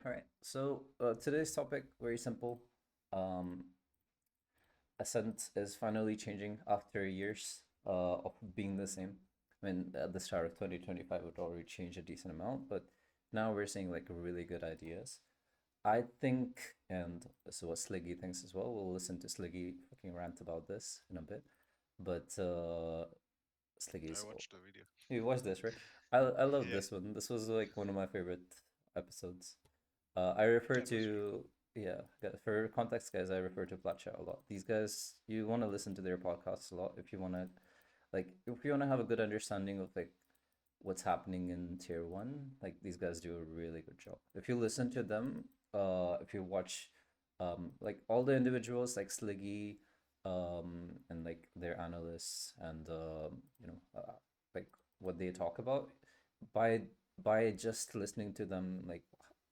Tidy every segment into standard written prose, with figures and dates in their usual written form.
All right. So today's topic very simple. Um, Ascent is finally changing after years of being the same. I mean, at the start of 2025, it already changed a decent amount, but now we're seeing like really good ideas. I think, and so what Sliggy thinks as well. We'll listen to Sliggy fucking rant about this in a bit. But I Sliggy's, watched the video. you watched this, right? I love Yeah, this one. This was like one of my favorite episodes. I refer that was really. to, yeah, for context, guys, I refer to Platchat a lot. These guys, you want to listen to their podcasts a lot if you want to, like, if you want to have a good understanding of like what's happening in tier one. Like these guys do a really good job. If you listen to them, if you watch, like all the individuals like Sliggy, and like their analysts and like what they talk about, by just listening to them, like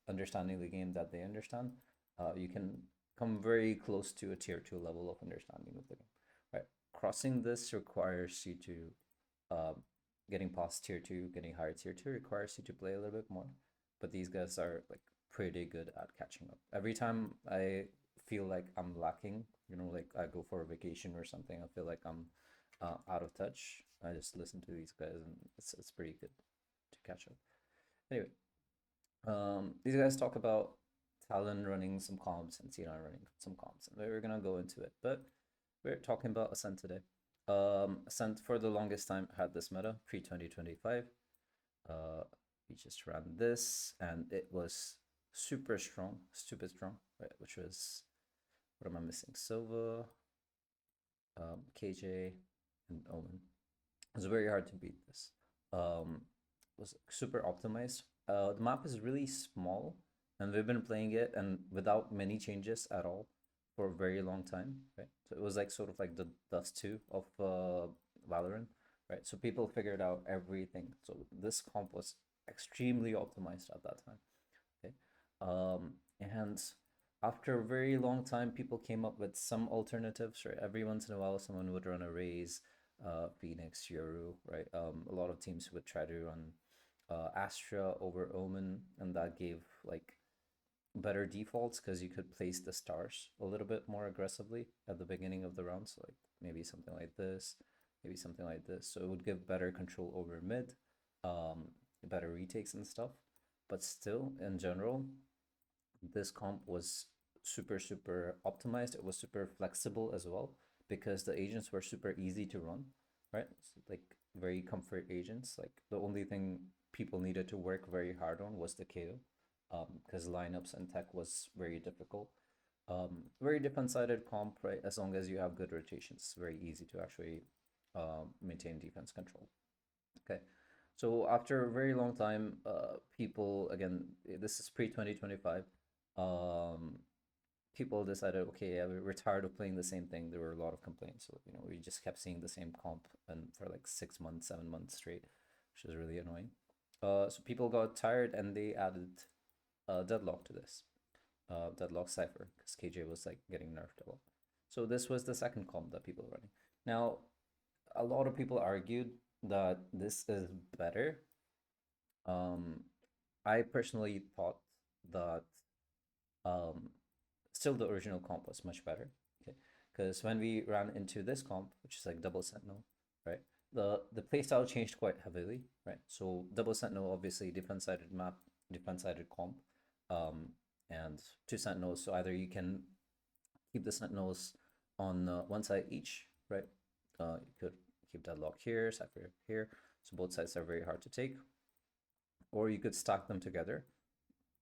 understanding the game that they understand, you can come very close to a tier two level of understanding of the game. Right, crossing this requires you to, uh, getting past tier two, getting higher tier two requires you to play a little bit more. But these guys are like pretty good at catching up. Every time I feel like I'm lacking, like I go for a vacation or something, I feel like I'm out of touch. I just listen to these guys, and it's pretty good to catch up. Anyway, these guys talk about Talon running some comps and Tina running some comps, and we're gonna go into it. But we're talking about Ascent today. Ascent for the longest time had this meta pre 2025. Uh, we just ran this, and it was super strong, stupid strong, right? Which was, what am I missing? Silva, KJ, and Omen. It was very hard to beat this. It was super optimized. The map is really small, and we've been playing it and without many changes at all for a very long time, right? So it was like sort of like the Dust 2 of Valorant, right? So people figured out everything. So this comp was extremely optimized at that time, okay? And after a very long time, people came up with some alternatives, right? Every once in a while, someone would run a raise, Phoenix, Yoru, right? A lot of teams would try to run Astra over Omen, and that gave like better defaults because you could place the stars a little bit more aggressively at the beginning of the round. So like maybe something like this, maybe something like this. So it would give better control over mid, um, better retakes and stuff. But still, in general, this comp was super optimized. It was super flexible as well because the agents were super easy to run, right? So, like very comfort agents. Like the only thing people needed to work very hard on was the KO, because lineups and tech was very difficult. Very defense-sided comp, right? As long as you have good rotations, it's very easy to actually maintain defense control. Okay. So after a very long time, people again, this is pre 2025. Um, People decided, okay, yeah, we're tired of playing the same thing. There were a lot of complaints, so we just kept seeing the same comp and for like 6 months, 7 months straight, which was really annoying. So people got tired and they added Deadlock to this, Deadlock Cipher, because KJ was like getting nerfed a lot. So this was the second comp that people were running. Now, a lot of people argued that this is better. um, I personally thought that, um, still the original comp was much better. Okay, because when we ran into this comp, which is like double sentinel, right? The playstyle changed quite heavily, right? So double sentinel, obviously defense sided map, defense sided comp, um, and two sentinels. So either you can keep the sentinels on one side each, right? You could keep deadlock here, cipher here. So both sides are very hard to take, or you could stack them together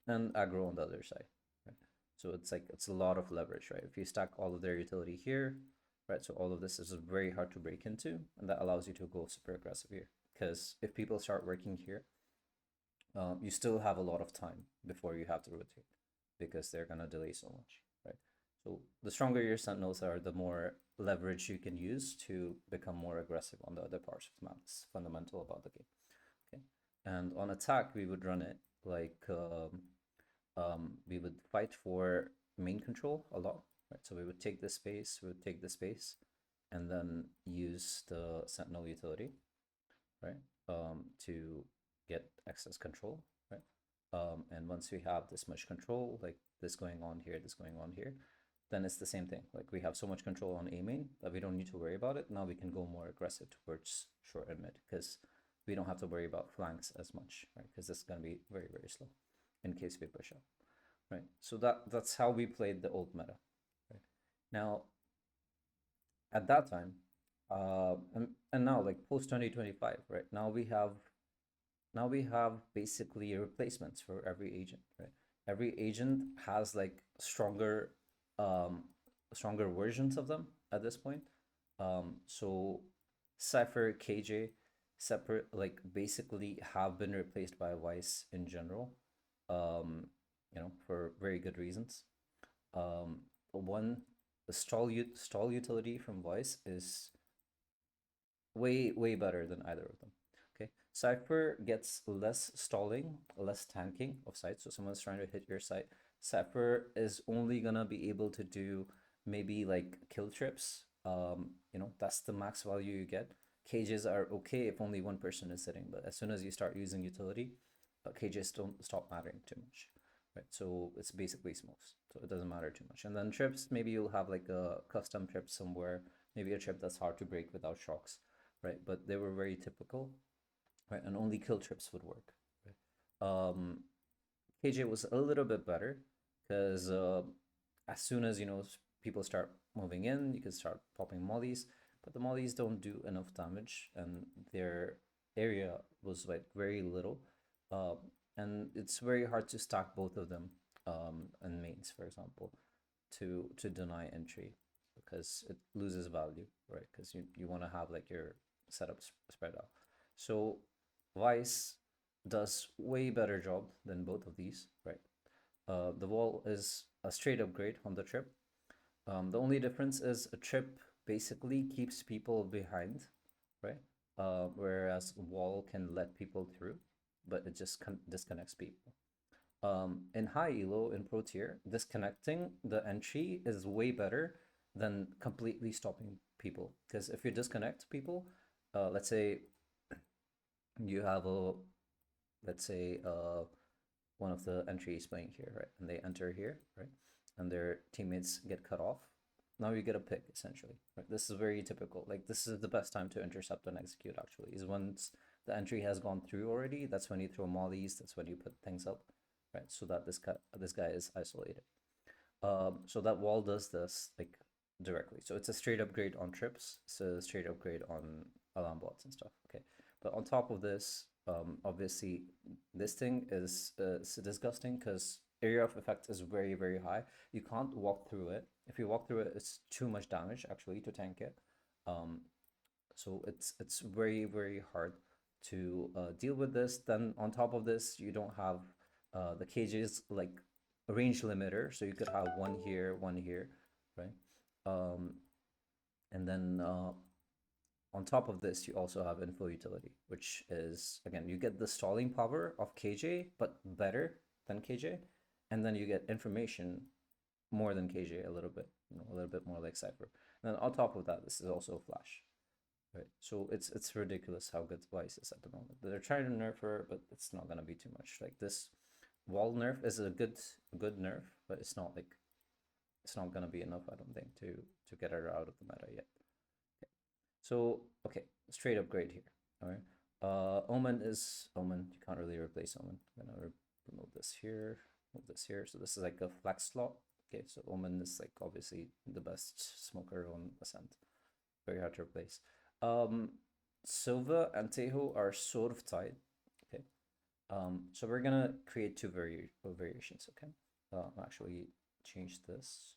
and aggro on the other side, right? So it's like it's a lot of leverage, right? If you stack all of their utility here, right? So all of this is very hard to break into, and that allows you to go super aggressive here. Because if people start working here, you still have a lot of time before you have to rotate, because they're gonna delay so much, right? So the stronger your sentinels are, the more leverage you can use to become more aggressive on the other parts of the map. It's fundamental about the game. Okay, and on attack we would run it like, we would fight for main control a lot, right? So we would take this space, we would take the space, and then use the Sentinel utility, right? To get excess control, right? And once we have this much control, like this going on here, this going on here, then it's the same thing. Like we have so much control on A main that we don't need to worry about it. Now we can go more aggressive towards short and mid because we don't have to worry about flanks as much, right? Because this is going to be very, very slow in case we push up, right? So that's how we played the old meta, right? Now, at that time, and now like post 2025, right? Now we have basically replacements for every agent, right? Every agent has like um, stronger versions of them at this point. So Cypher, KJ, separate like basically have been replaced by Vice in general. Um, for very good reasons. One, the stall utility from Vice is way better than either of them. Okay, Cypher gets less stalling, less tanking of sight. So someone's trying to hit your sight. Cypher is only gonna be able to do maybe like kill trips. That's the max value you get. Cages are okay if only one person is sitting, but as soon as you start using utility, cages don't stop mattering too much, right? So it's basically smokes, so it doesn't matter too much. And then trips, maybe you'll have like a custom trip somewhere, maybe a trip that's hard to break without shocks, right? But they were very typical, right? And only kill trips would work, right? KJ was a little bit better because as soon as people start moving in, you can start popping mollies, but the mollies don't do enough damage, and their area was like very little, uh, and it's very hard to stack both of them in mains, for example, to deny entry because it loses value, right? Because you want to have like your setup spread out. So Vice does way better job than both of these, right? The wall is a straight upgrade on the trip. The only difference is a trip basically keeps people behind, right? Whereas wall can let people through, but it just disconnects people. In high elo in pro tier, disconnecting the entry is way better than completely stopping people. Because if you disconnect people, let's say you have a let's say one of the entries playing here, right? And they enter here, right? And their teammates get cut off. Now you get a pick essentially, right? This is very typical. Like this is the best time to intercept and execute actually, is once the entry has gone through already. That's when you throw mollies, that's when you put things up, right? So that this guy is isolated. So that wall does this like directly. So it's a straight upgrade on trips. It's a straight upgrade on alarm bots and stuff. Okay, but on top of this, obviously this thing is disgusting because area of effect is very high. You can't walk through it. If you walk through it, it's too much damage actually to tank it. Um, so it's very hard to deal with this. Then on top of this, you don't have the cages like a range limiter, so you could have one here, right? Um, and then on top of this, you also have info utility, which is again you get the stalling power of KJ, but better than KJ, and then you get information more than KJ a little bit, a little bit more like Cypher. And then on top of that, this is also Flash. Right. So it's ridiculous how good Vice is at the moment. They're trying to nerf her, but it's not gonna be too much. Like this wall nerf is a good nerf, but it's not gonna be enough, I don't think, to get her out of the meta yet. Okay. So okay, straight upgrade here. All right. Omen is Omen. You can't really replace Omen. I'm gonna remove this here, move this here. So this is like a flex slot. Okay, so Omen is like obviously the best smoker on Ascent. Very hard to replace. Um, Silva and Tejo are sort of tied. Okay. So we're gonna create two variations. Okay. I'll actually change this.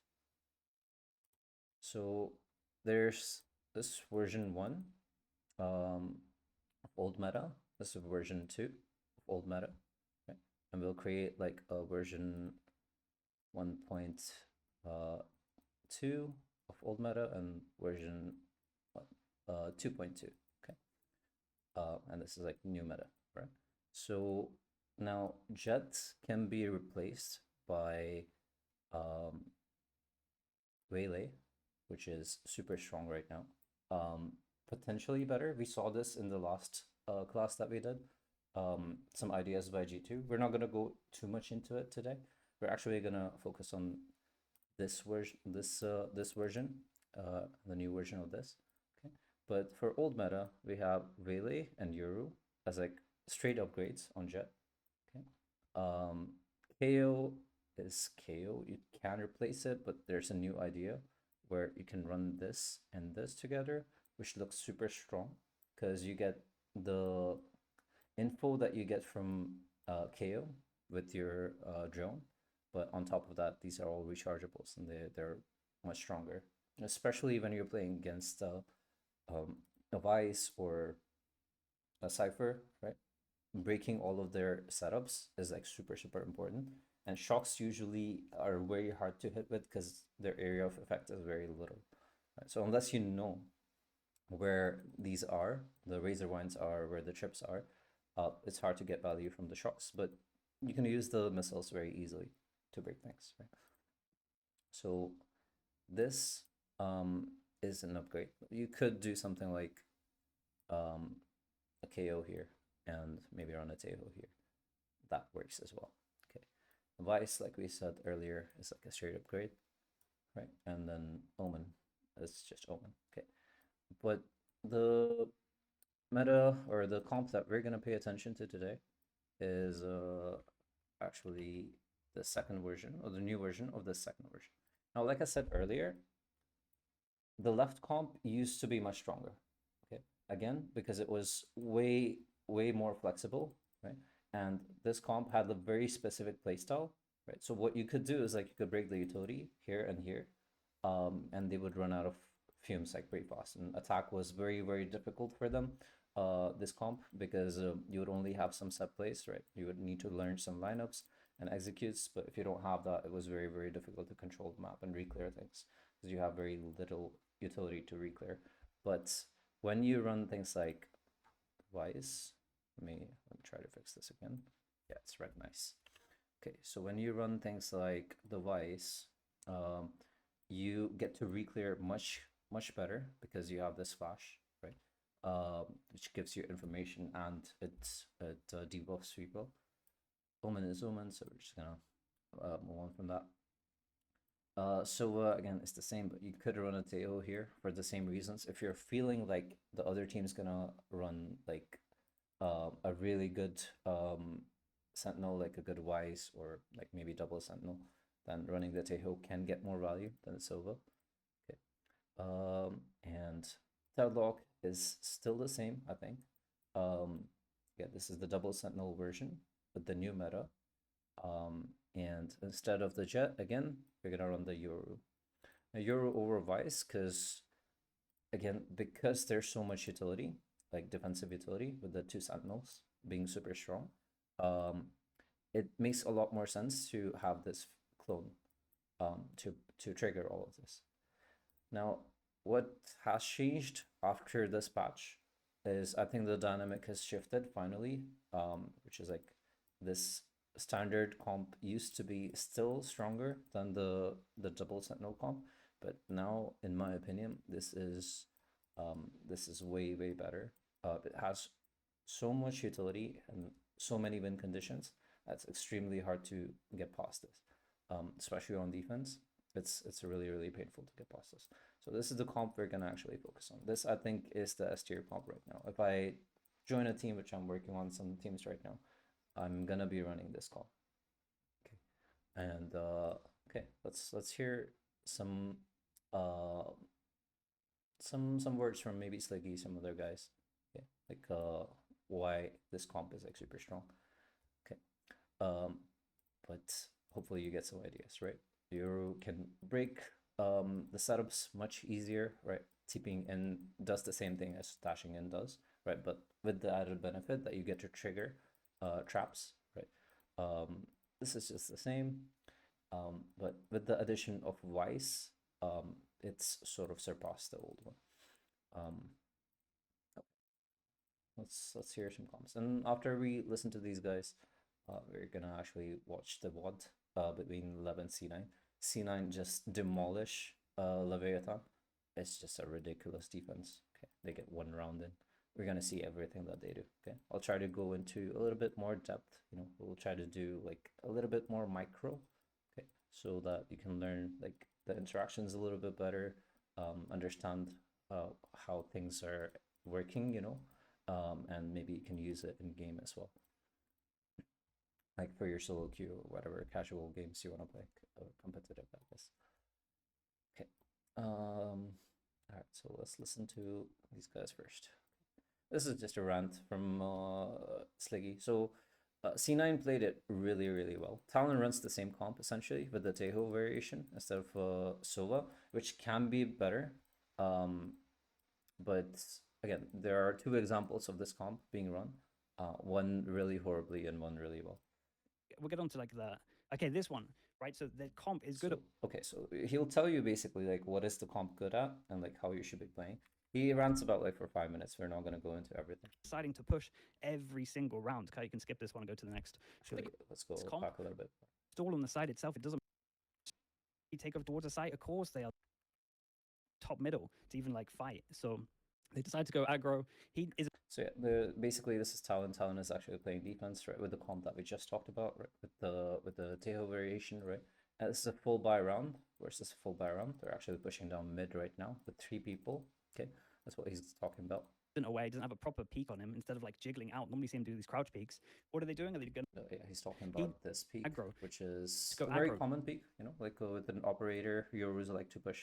So there's this version 1 of old meta. This is version 2 of old meta. Okay. And we'll create like a version 1.2 of old meta and version 2.2. Okay. And this is like new meta, right? So now Jet can be replaced by um, Waylay, which is super strong right now. Potentially better. We saw this in the last class that we did. some ideas by G2. We're not gonna go too much into it today. We're actually gonna focus on this version, this version, the new version of this. Okay, but for old meta, we have Vele and Yoru as like straight upgrades on Jet. Okay, KO is KO. You can replace it, but there's a new idea where you can run this and this together, which looks super strong because you get the info that you get from KO with your drone, but on top of that, these are all rechargeables and they're much stronger, especially when you're playing against a Vice or a Cypher, right? Breaking all of their setups is like super important. And shocks usually are very hard to hit with because their area of effect is very little. Right? So unless you know where these are, the razor wines are, where the trips are, it's hard to get value from the shocks. But you can use the missiles very easily to break things, right? So this is an upgrade. You could do something like um, a KO here and maybe run a Teho here. That works as well. Okay. Vice, like we said earlier, is like a straight upgrade, right? And then Omen is just Omen. Okay. But the meta or the comp that we're gonna pay attention to today is actually the second version or the new version of the second version. Now, like I said earlier, the left comp used to be much stronger. Okay, again because it was way more flexible, right? And this comp had a very specific playstyle, right? So what you could do is like you could break the utility here and here, and they would run out of fumes like very fast. And attack was very difficult for them. This comp because you would only have some set plays, right? You would need to learn some lineups and executes, but if you don't have that, it was very difficult to control the map and reclear things because you have very little utility to reclear. But when you run things like Vice, let me try to fix this again. Yeah, it's red, nice. Okay, so when you run things like the Vice, you get to reclear much better because you have this flash, right? Which gives you information and it debuffs people. Omen is Omen, so we're just gonna move on from that. Again, it's the same, but you could run a Teo here for the same reasons. If you're feeling like the other team's gonna run like a really good Sentinel, like a good Wise or like maybe double Sentinel, then running the Teho can get more value than the Silva. Okay. And Deadlock is still the same, I think. Yeah, this is the double Sentinel version with the new meta. And instead of the Jet, again, we're gonna run the Yoru. Now, Yoru over Vice, because again, because there's so much utility, like defensive utility with the two Sentinels being super strong, it makes a lot more sense to have this clone to trigger all of this. Now, what has changed after this patch is I think the dynamic has shifted finally, which is like this standard comp used to be still stronger than the double sentinel comp, but now in my opinion this is way better. It has so much utility and so many win conditions that's extremely hard to get past this, especially on defense. It's really painful to get past this. So this is the comp we're gonna actually focus on. This I think is the S tier comp right now. If I join a team, which I'm working on some teams right now, I'm gonna be running this comp. Okay, and okay, let's hear some uh some words from maybe Sliggy, some other guys. Okay, like why this comp is like super strong. Okay, but hopefully you get some ideas, right? You can break the setups much easier, right? TPing in does the same thing as dashing in does, right? But with the added benefit that you get to trigger traps, right? This is just the same, but with the addition of Vice, it's sort of surpassed the old one. Um, let's hear some comments, and after we listen to these guys, we're gonna actually watch the WOD between Lev and C9. C9 just demolish Leviathan. It's just a ridiculous defense. Okay, they get one round in. we're gonna see everything that they do. Okay, I'll try to go into a little bit more depth. We'll try to do like a little bit more micro. Okay, so that you can learn like the interactions a little bit better, understand how things are working. And maybe you can use it in game as well, like for your solo queue or whatever casual games you want to play, competitive, I guess. Okay. All right, so let's listen to these guys first. This is just a rant from Sliggy. So C9 played it really, really well. Talon runs the same comp essentially with the Teho variation instead of Sova, which can be better. But again, there are two examples of this comp being run, one really horribly and one really well. We'll get on to like okay, this one, right? So the comp is good. Okay, so he'll tell you basically like what is the comp good at and like how you should be playing. He rants about like for 5 minutes. We're not going to go into everything. Deciding to push every single round. Okay, you can skip this one and go to the next. Actually, let's go back a little bit. Stall on the side itself. It doesn't take over towards the site. Of course, they are top middle to even like fight. So they decide to go aggro. He is. So yeah, basically this is Talon. Talon is actually playing defense, right, with the comp that we just talked about, right, with the Teho variation, right. This is a full buy round versus a full buy round. They're actually pushing down mid right now with 3 people. Okay, that's what he's talking about. In a way, doesn't have a proper peak on him instead of like jiggling out. Normally see him do these crouch peaks. What are they doing? Are they going? Yeah, he's talking about this peak, aggro, which is a very common peak. Like with an operator, your rules like to push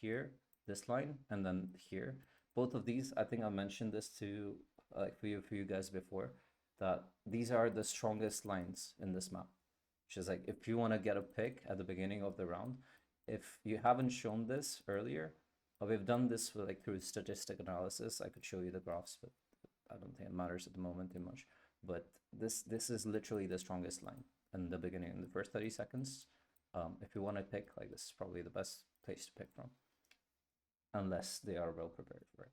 here, this line, and then here. Both of these, I think I mentioned this to like for you guys before, that these are the strongest lines in this map. Which is like if you want to get a pick at the beginning of the round, if you haven't shown this earlier, we've done this for like through statistic analysis. I could show you the graphs, but I don't think it matters at the moment too much. But this is literally the strongest line in the beginning, in the first 30 seconds. If you want to pick, like this is probably the best place to pick from, unless they are well prepared for it.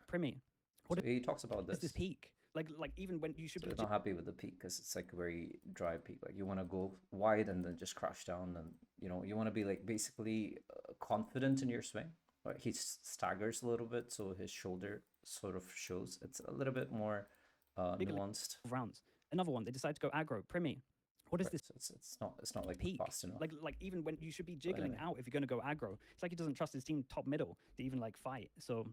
Primi, what so he talks about this peak. Like even when you should be not happy with the peak because it's like a very dry peak. Like you want to go wide and then just crash down, and you want to be like basically confident in your swing. Right? He staggers a little bit, so his shoulder sort of shows. It's a little bit more nuanced. Rounds. Another one. They decide to go aggro. Primi. What is right, this? So it's not like peak. fast enough. Like even when you should be jiggling out if you're going to go aggro. It's like he doesn't trust his team top middle to even like fight. So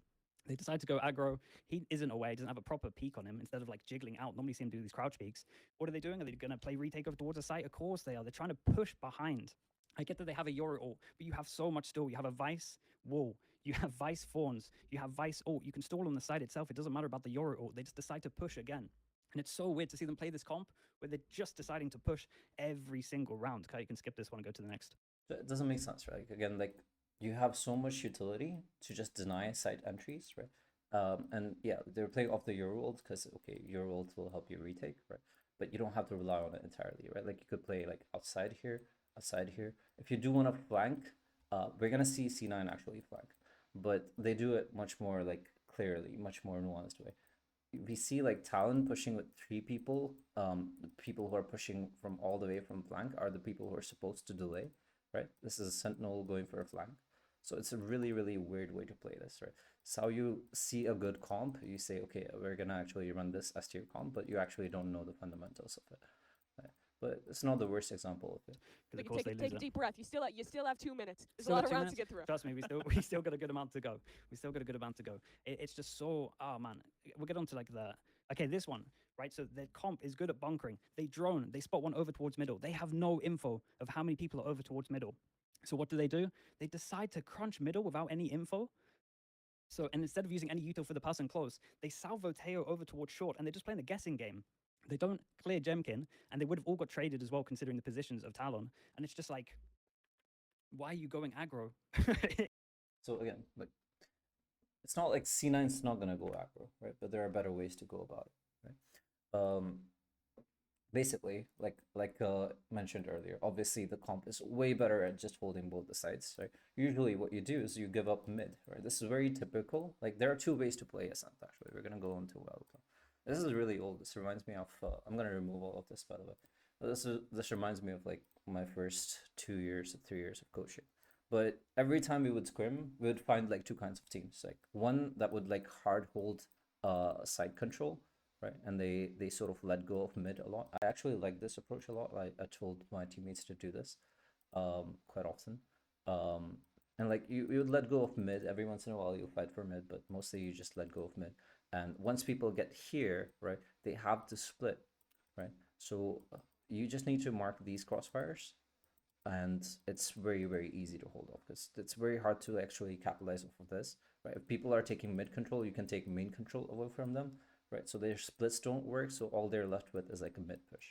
they decide to go aggro. He isn't away, doesn't have a proper peak on him instead of like jiggling out. Normally see him do these crouch peaks. What are they doing? Are they going to play retake over towards the site? Of course they are. They're trying to push behind. I get that they have a Yoru ult, but you have so much still. You have a Vice wall. You have Vice Fawns. You have Vice ult. You can stall on the side itself. It doesn't matter about the Yoru ult. They just decide to push again. And it's so weird to see them play this comp where they're just deciding to push every single round. Okay, you can skip this one and go to the next. It doesn't make sense, right? Again, like you have so much utility to just deny site entries, right? And yeah, they're playing off the Yoru ult because okay, Yoru ult will help you retake, right? But you don't have to rely on it entirely, right? Like you could play like outside here. If you do want to flank, we're gonna see C9 actually flank, but they do it much more like clearly, much more nuanced way. We see like Talon pushing with 3 people. The people who are pushing from all the way from flank are the people who are supposed to delay, right? This is a sentinel going for a flank. So it's a really, really weird way to play this, right? So how you see a good comp, you say, okay, we're gonna actually run this S tier comp, but you actually don't know the fundamentals of it. Right? But it's not the worst example of it. Take a deep breath. You still have 2 minutes. There's a lot of rounds to get through. Trust me, we still got a good amount to go. It's just so man. We'll get on to like okay, this one, right? So their comp is good at bunkering. They drone, they spot one over towards middle. They have no info of how many people are over towards middle. So what do? They decide to crunch middle without any info. So, and instead of using any util for the pass and close, they salvo Teo over towards short, and they're just playing the guessing game. They don't clear Jemkin, and they would have all got traded as well, considering the positions of Talon. And it's just like, why are you going aggro? So again, like, it's not like C9's not gonna go aggro, right? But there are better ways to go about it, right? Basically, like mentioned earlier, obviously the comp is way better at just holding both the sides, right? Usually what you do is you give up mid, right? This is very typical. Like there are 2 ways to play Ascent, actually. We're gonna go into Valorant. This is really old. This reminds me of, I'm gonna remove all of this, by the way. This reminds me of like my first 2 years or 3 years of coaching. But every time we would scrim, we would find like two kinds of teams. Like one that would like hard hold side control, right? And they sort of let go of mid a lot. I actually like this approach a lot. I told my teammates to do this quite often. And like you would let go of mid every once in a while. You fight for mid, but mostly you just let go of mid. And once people get here, right, they have to split, right? So you just need to mark these crossfires, and it's very easy to hold off because it's very hard to actually capitalize off of this, right? If people are taking mid control, you can take main control away from them, right? So their splits don't work, so all they're left with is like a mid push,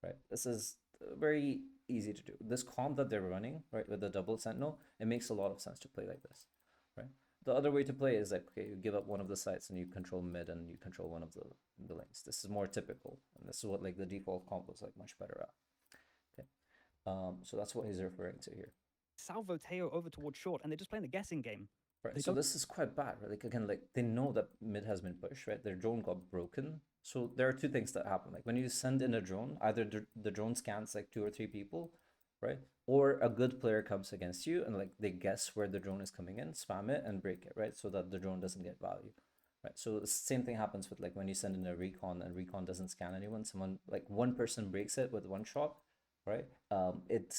right? This is very easy to do. This comp that they're running, right, with the double sentinel, it makes a lot of sense to play like this, right? The other way to play is like, okay, you give up one of the sites and you control mid and you control one of the lanes. This is more typical, and this is what like the default comp was like much better at. Okay, so that's what he's referring to here. Salvo Teo over towards short, and they're just playing the guessing game. Right, so this is quite bad, right? Like again, like they know that mid has been pushed, right? Their drone got broken. So there are two things that happen. Like when you send in a drone, either the drone scans like 2 or 3 people, right? Or a good player comes against you and like they guess where the drone is coming in, spam it and break it, right? So that the drone doesn't get value. Right. So the same thing happens with like when you send in a recon and recon doesn't scan anyone, someone like one person breaks it with one shot, right? It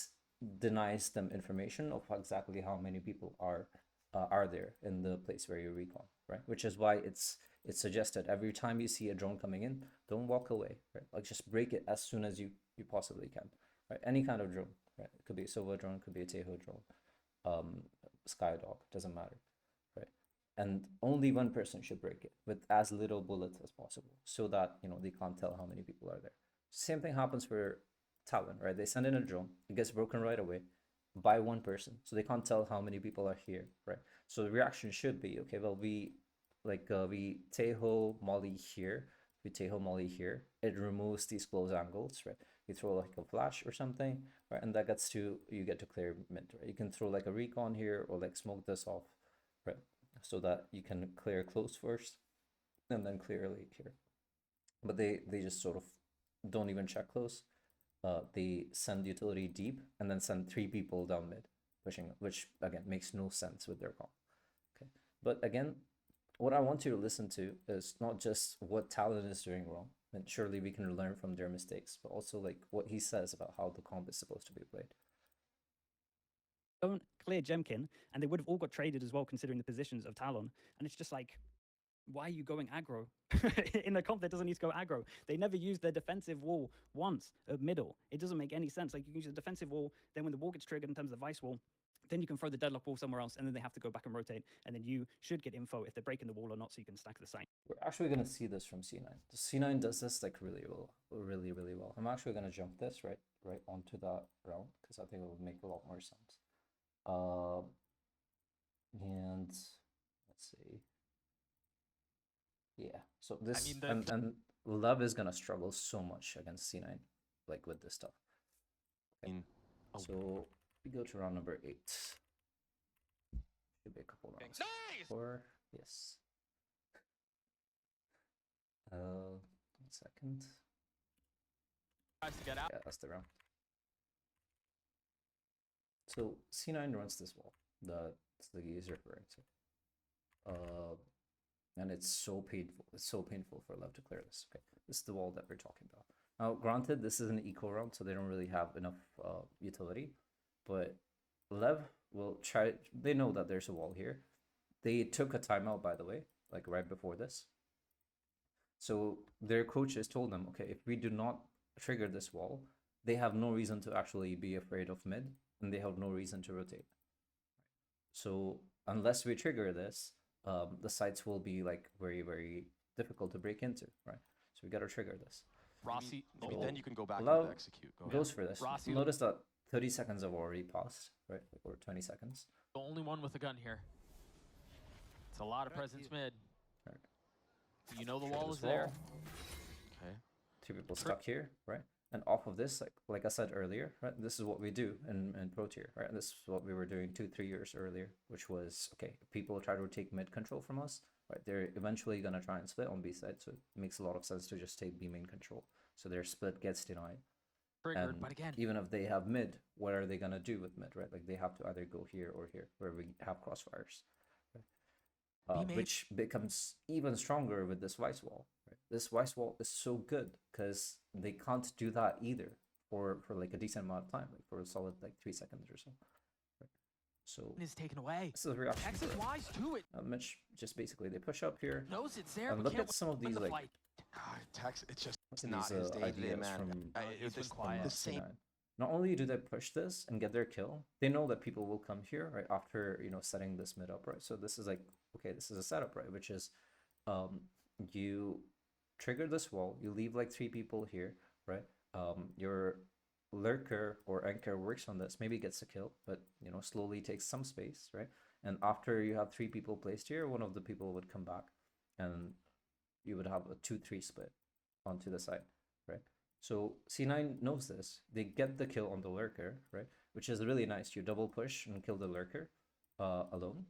denies them information of exactly how many people are there in the place where you recon, right? Which is why it's suggested every time you see a drone coming in, don't walk away, right? Like just break it as soon as you possibly can, right? Any kind of drone, right? It could be a Silva drone, could be a Teho drone, Skydog, doesn't matter, right? And only one person should break it with as little bullets as possible, so that they can't tell how many people are there. Same thing happens for Talon, right? They send in a drone, it gets broken right away by one person, so they can't tell how many people are here, right? So the reaction should be, okay, well, we Teho Molly here, we Teho Molly here, it removes these close angles, right? You throw like a flash or something, right? And that gets to, you get to clear mid, right? You can throw like a recon here or like smoke this off, right? So that you can clear close first and then clear late here. But they just sort of don't even check close. They send utility deep and then send 3 people down mid pushing, which again makes no sense with their comp. Okay, but again, what I want you to listen to is not just what Talon is doing wrong, and surely we can learn from their mistakes, but also like what he says about how the comp is supposed to be played. Don't clear Jemkin, and they would have all got traded as well, considering the positions of Talon. And it's just like, why are you going aggro? In a comp that doesn't need to go aggro. They never use their defensive wall once at middle. It doesn't make any sense. Like you can use a defensive wall, then when the wall gets triggered in terms of the vice wall, then you can throw the deadlock wall somewhere else, and then they have to go back and rotate, and then you should get info if they're breaking the wall or not, so you can stack the site. We're actually gonna see this from C9. The C9 does this like really well, really well. I'm actually gonna jump this right onto that round because I think it would make a lot more sense. And let's see. Yeah, so this, I mean, and Love is gonna struggle so much against C9, like with this stuff. Okay. So we go to round number 8. Should be a couple rounds. Nice! 4, yes. 1 second. Tries to get out. Yeah, that's the round. So C9 runs this wall that Sliggy is referring to. And it's so painful. It's so painful for Love to clear this. Okay, this is the wall that we're talking about. Now, granted, this is an eco round, so they don't really have enough utility. But Lev will try. They know that there's a wall here. They took a timeout, by the way, like right before this. So their coaches told them, okay, if we do not trigger this wall, they have no reason to actually be afraid of mid, and they have no reason to rotate. So unless we trigger this, the sites will be like very difficult to break into, right? So we gotta trigger this. Rossi, maybe So then you can go back Love and execute. goes for this. Rossi, Notice that 30 seconds have already passed, right? Or 20 seconds. The only one with a gun here. It's a lot of presence mid. Right. You know the Trigger wall this is there. Okay. 2 people stuck here, right? And off of this, like I said earlier, right? This is what we do in Pro Tier, right? And this is what we were doing 2-3 years earlier, which was, okay, if people try to take mid control from us, right? They're eventually gonna try and split on B side, so it makes a lot of sense to just take B main control. So their split gets denied. Triggered, And but again, even if they have mid, what are they gonna do with mid, right? Like they have to either go here or here, where we have crossfires, right? B main. Which becomes even stronger with this Vice Wall, right? This Vice Wall is so good because they can't do that either for like a decent amount of time, like for a solid like 3 seconds or so. Right? So is taken away. this is a reaction X for is it. wise to it. Mitch just basically they push up here. Knows it's there, And but look can't at some of win these the like fight. Tex, it's just look at not these his day-to-day, ideas man. from He's been quiet. the same. C9. Not only do they push this and get their kill, they know that people will come here right after setting this mid up, right? So this is like, okay, this is a setup, right? Which is you trigger this wall, you leave like 3 people here, right? Your lurker or anchor works on this, maybe gets a kill, but slowly takes some space, right? And after you have 3 people placed here, one of the people would come back and you would have a 2-3 split onto the side, right? So C9 knows this. They get the kill on the lurker, right? Which is really nice. You double push and kill the lurker alone.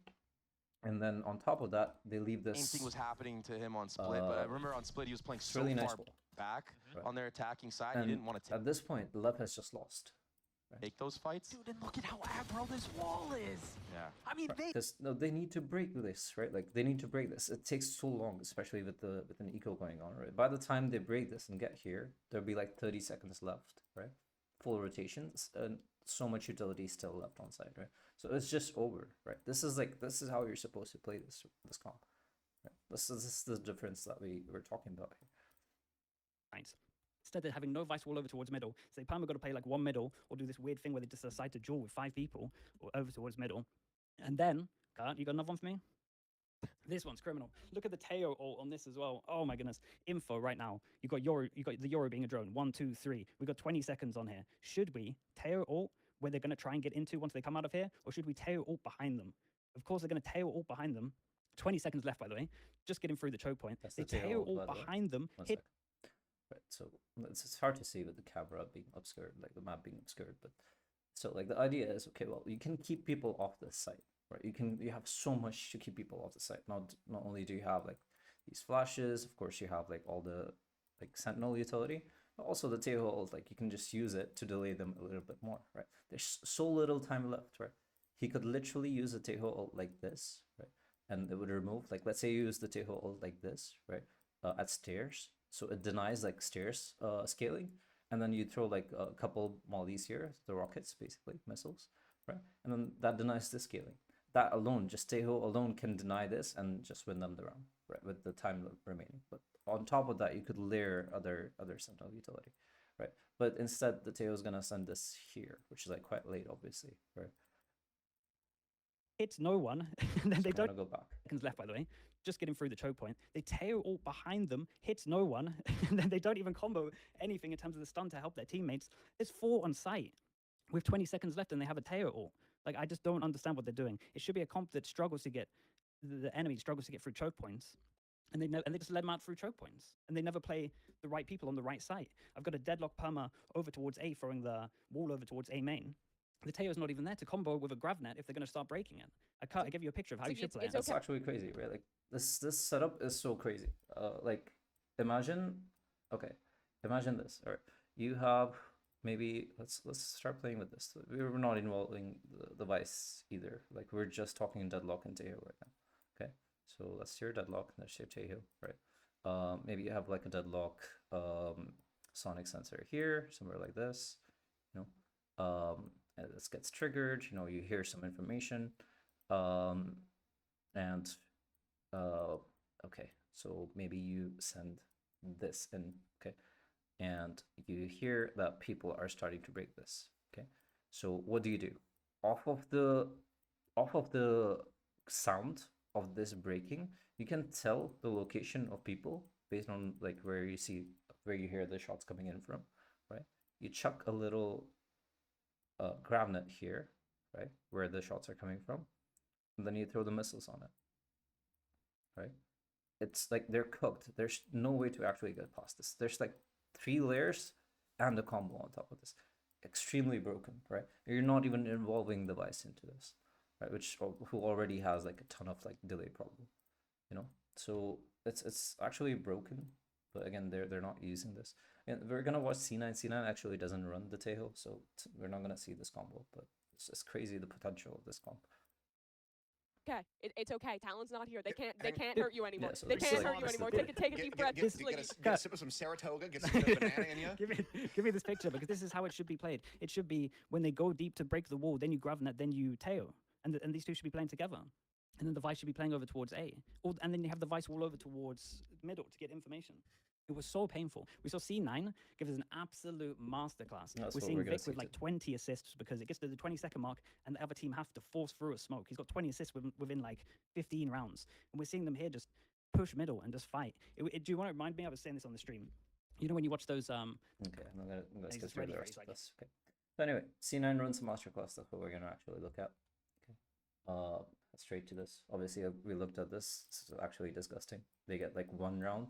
And then on top of that, they leave this. Same thing was happening to him on Split, but I remember on Split he was playing so really nice far ball. back Right. on their attacking side. And He didn't want to at this point, Lep has just lost. take those fights. Dude, and look at how aggro this wall is. Yeah. I mean, they Because no, they need to break this, right? Like they need to break this. It takes so long, especially with an eco going on, right? By the time they break this and get here, there'll be like 30 seconds left, right? Full rotations and so much utility still left on side, right? So it's just over, right? This is how you're supposed to play this comp, right? This is the difference that we were talking about here. Right. Instead of having no Vice Wall over towards middle, so they probably got to play like one middle or do this weird thing where they just decide to duel with 5 people or over towards middle. And then, Kurt, you got another one for me? This one's criminal. Look at the Teo ult on this as well. Oh my goodness. Info right now. You got the Yoru being a drone. 1, 2, 3. We got 20 seconds on here. Should we Teo ult where they're going to try and get into once they come out of here, or should we Teo ult behind them? Of course, they're going to Teo ult behind them. 20 seconds left, by the way. Just getting through the choke point. That's They the Teo Teo ult, by ult the way. behind them. One Hit. sec. Right, so it's hard to see with the camera being obscured, like the map being obscured, but so like the idea is, okay, well, you can keep people off this site, right? You have so much to keep people off the site. Not only do you have like these flashes, of course you have like all the like sentinel utility, but also the Teo ult, like you can just use it to delay them a little bit more, right? There's so little time left, right? He could literally use the Teo ult like this, right? And it would remove, like, let's say you use the Teo ult like this, right? At stairs. So it denies like stairs scaling, and then you throw like a couple mollies here, the rockets, basically missiles, right? And then that denies the scaling. That alone, just Teho alone can deny this and just win them the round, right? With the time remaining. But on top of that, you could layer other sentinel utility, right? But instead, the Teho is gonna send this here, which is like quite late, obviously, right? Hits no one, and then they Just wanna don't. go back. Seconds left, by the way. Just getting through the choke point. They Teo ult behind them, hits no one, and then they don't even combo anything in terms of the stun to help their teammates. There's 4 on site with 20 seconds left, and they have a Teo ult. Like, I just don't understand what they're doing. It should be a comp that struggles to get the enemy struggles to get through choke points, and they just let them out through choke points, and they never play the right people on the right site. I've got a deadlock perma over towards A, throwing the wall over towards A main. The Teo's not even there to combo with a Gravnet if they're going to start breaking it. I give you a picture of how you should play it. That's actually crazy, right? Like this setup is so crazy. Like imagine this. All right, you have maybe let's start playing with this. We're not involving the Vice either. Like we're just talking deadlock and Teho right now. Okay, so let's steer deadlock and let's steer Teho, right? Maybe you have like a deadlock sonic sensor here, somewhere like this, and this gets triggered, you hear some information, okay, so maybe you send this in, okay, and you hear that people are starting to break this, okay, so what do? Off of the sound of this breaking, you can tell the location of people based on like where you hear the shots coming in from, right? You chuck a little Gravnet here, right, where the shots are coming from, and then you throw the missiles on it, right? It's like they're cooked. There's no way to actually get past this. There's like 3 layers and a combo on top of this. Extremely broken, right? You're not even involving the Vice into this, right? Who already has like a ton of like delay problem, so it's actually broken, but again, they're not using this. And we're gonna watch C9. C9 actually doesn't run the Tejo, so we're not gonna see this combo. But it's just crazy the potential of this combo. Okay, it's okay. Talon's not here. They can't Dude, hurt you anymore. so they it's can't like- hurt you it's anymore. the- Take a deep breath. Get Sliggy. a sip of some Saratoga, get some banana in you. give me this picture because this is how it should be played. It should be when they go deep to break the wall, then you Gravinet, then you Teo. And these two should be playing together. And then the Vice should be playing over towards A. And then you have the Vice wall over towards middle to get information. It was so painful. We saw C9 give us an absolute masterclass. That's We're what seeing we're gonna Vic with see like too. 20 assists because it gets to the 20-second mark and the other team have to force through a smoke. He's got 20 assists within like 15 rounds. And we're seeing them here just push middle and just fight. Do you want to remind me? I was saying this on the stream. You know when you watch those Okay, I'm gonna he's skip just through ready the for rest it, of he's this. Okay. So anyway, C9 runs a masterclass. That's what we're gonna actually look at. Okay. Straight to this. Obviously, we looked at this. This is actually disgusting. They get like 1 round.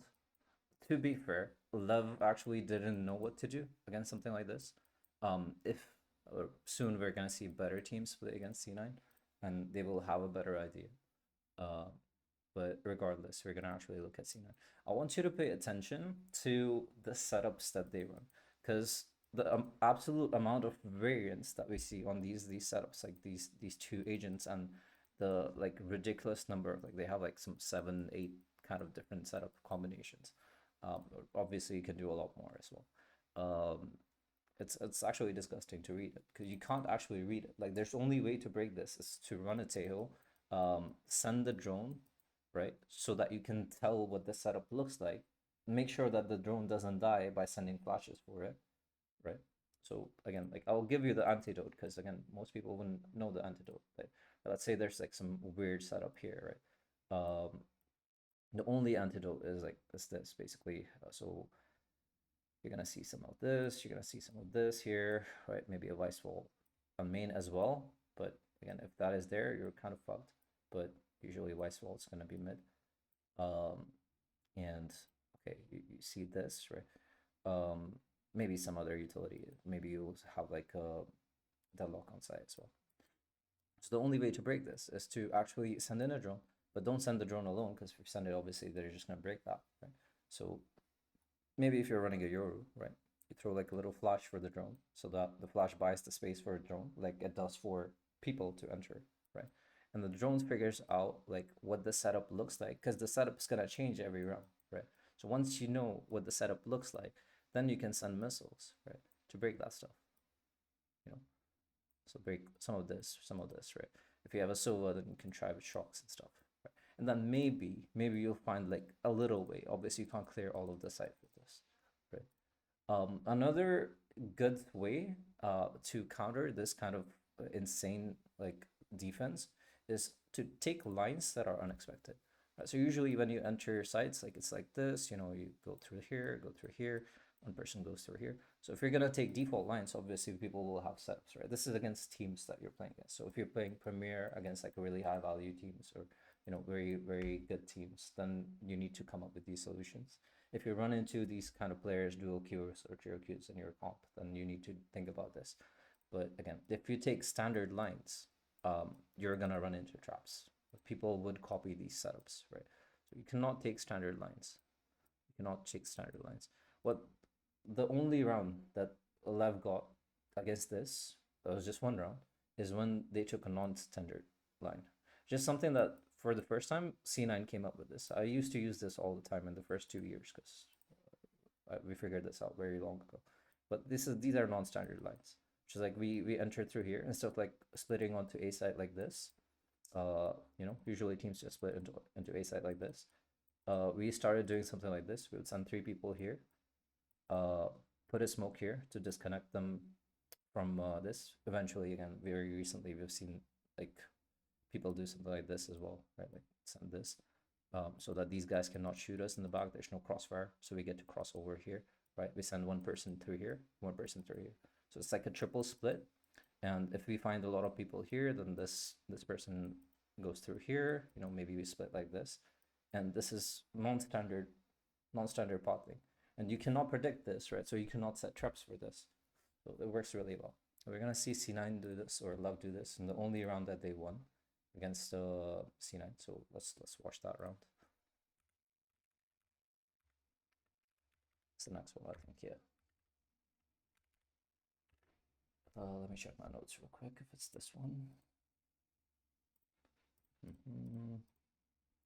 To be fair, Lev actually didn't know what to do against something like this. Soon we're gonna see better teams play against C9, and they will have a better idea. But regardless, we're gonna actually look at C9. I want you to pay attention to the setups that they run, because the absolute amount of variance that we see on these setups, like these two agents, and the like ridiculous number of, like, they have like some 7, 8 kind of different setup combinations. Obviously you can do a lot more as well. It's actually disgusting to read it because you can't actually read it. Like, there's only way to break this is to run a Tejo, send the drone, right, so that you can tell what the setup looks like. Make sure that the drone doesn't die by sending flashes for it, right? So again, like, I'll give you the antidote because again, most people wouldn't know the antidote. But let's say there's like some weird setup here, right? The only antidote is like this basically. So you're gonna see some of this, you're gonna see some of this here, right? Maybe a vice wall on main as well. But again, if that is there, you're kind of fucked. But usually vice wall is gonna be mid. And okay, you see this, right? Maybe some other utility. Maybe you'll have like a deadlock on site as well. So the only way to break this is to actually send in a drone, but don't send the drone alone, because if you send it, obviously they're just gonna break that, right? So maybe if you're running a Yoru, right, you throw like a little flash for the drone, so that the flash buys the space for a drone, like it does for people to enter, right? And the drone figures out like what the setup looks like, because the setup is gonna change every round, right? So once you know what the setup looks like, then you can send missiles, right, to break that stuff, you know. So break some of this, right? If you have a Sova, then you can try with shocks and stuff, right? And then maybe you'll find like a little way. Obviously, you can't clear all of the site with this, right? Another good way to counter this kind of insane like defense is to take lines that are unexpected. Right? So usually when you enter sites, like it's like this, you know, you go through here, one person goes through here. So if you're gonna take default lines, obviously people will have setups, right? This is against teams that you're playing against. So if you're playing Premier against like really high value teams, or you know, very, very good teams, then you need to come up with these solutions. If you run into these kind of players, dual queues or trio queues in your comp, then you need to think about this. But again, if you take standard lines, you're gonna run into traps. People would copy these setups, right? So you cannot take standard lines. What the only round that Lev got against this, that was just one round, is when they took a non-standard line. Just something that for the first time C9 came up with this. I used to use this all the time in the first 2 years because we figured this out very long ago. But these are non-standard lines, which is like we entered through here instead of like splitting onto a side like this. You know, usually teams just split into a side like this. We started doing something like this. We would send 3 people here, put a smoke here to disconnect them from this. Eventually, again, very recently, we've seen like people do something like this as well, right? Like send this, so that these guys cannot shoot us in the back. There's no crossfire, so we get to cross over here, right? We send one person through here, one person through here. So it's like a triple split. And if we find a lot of people here, then this person goes through here. You know, maybe we split like this, and this is non-standard potting. And you cannot predict this, right? So you cannot set traps for this. So it works really well. We're gonna see C9 do this, or Love do this, in the only round that they won against C9. So let's watch that round. the next one, I think, yeah. Let me check my notes real quick if it's this one.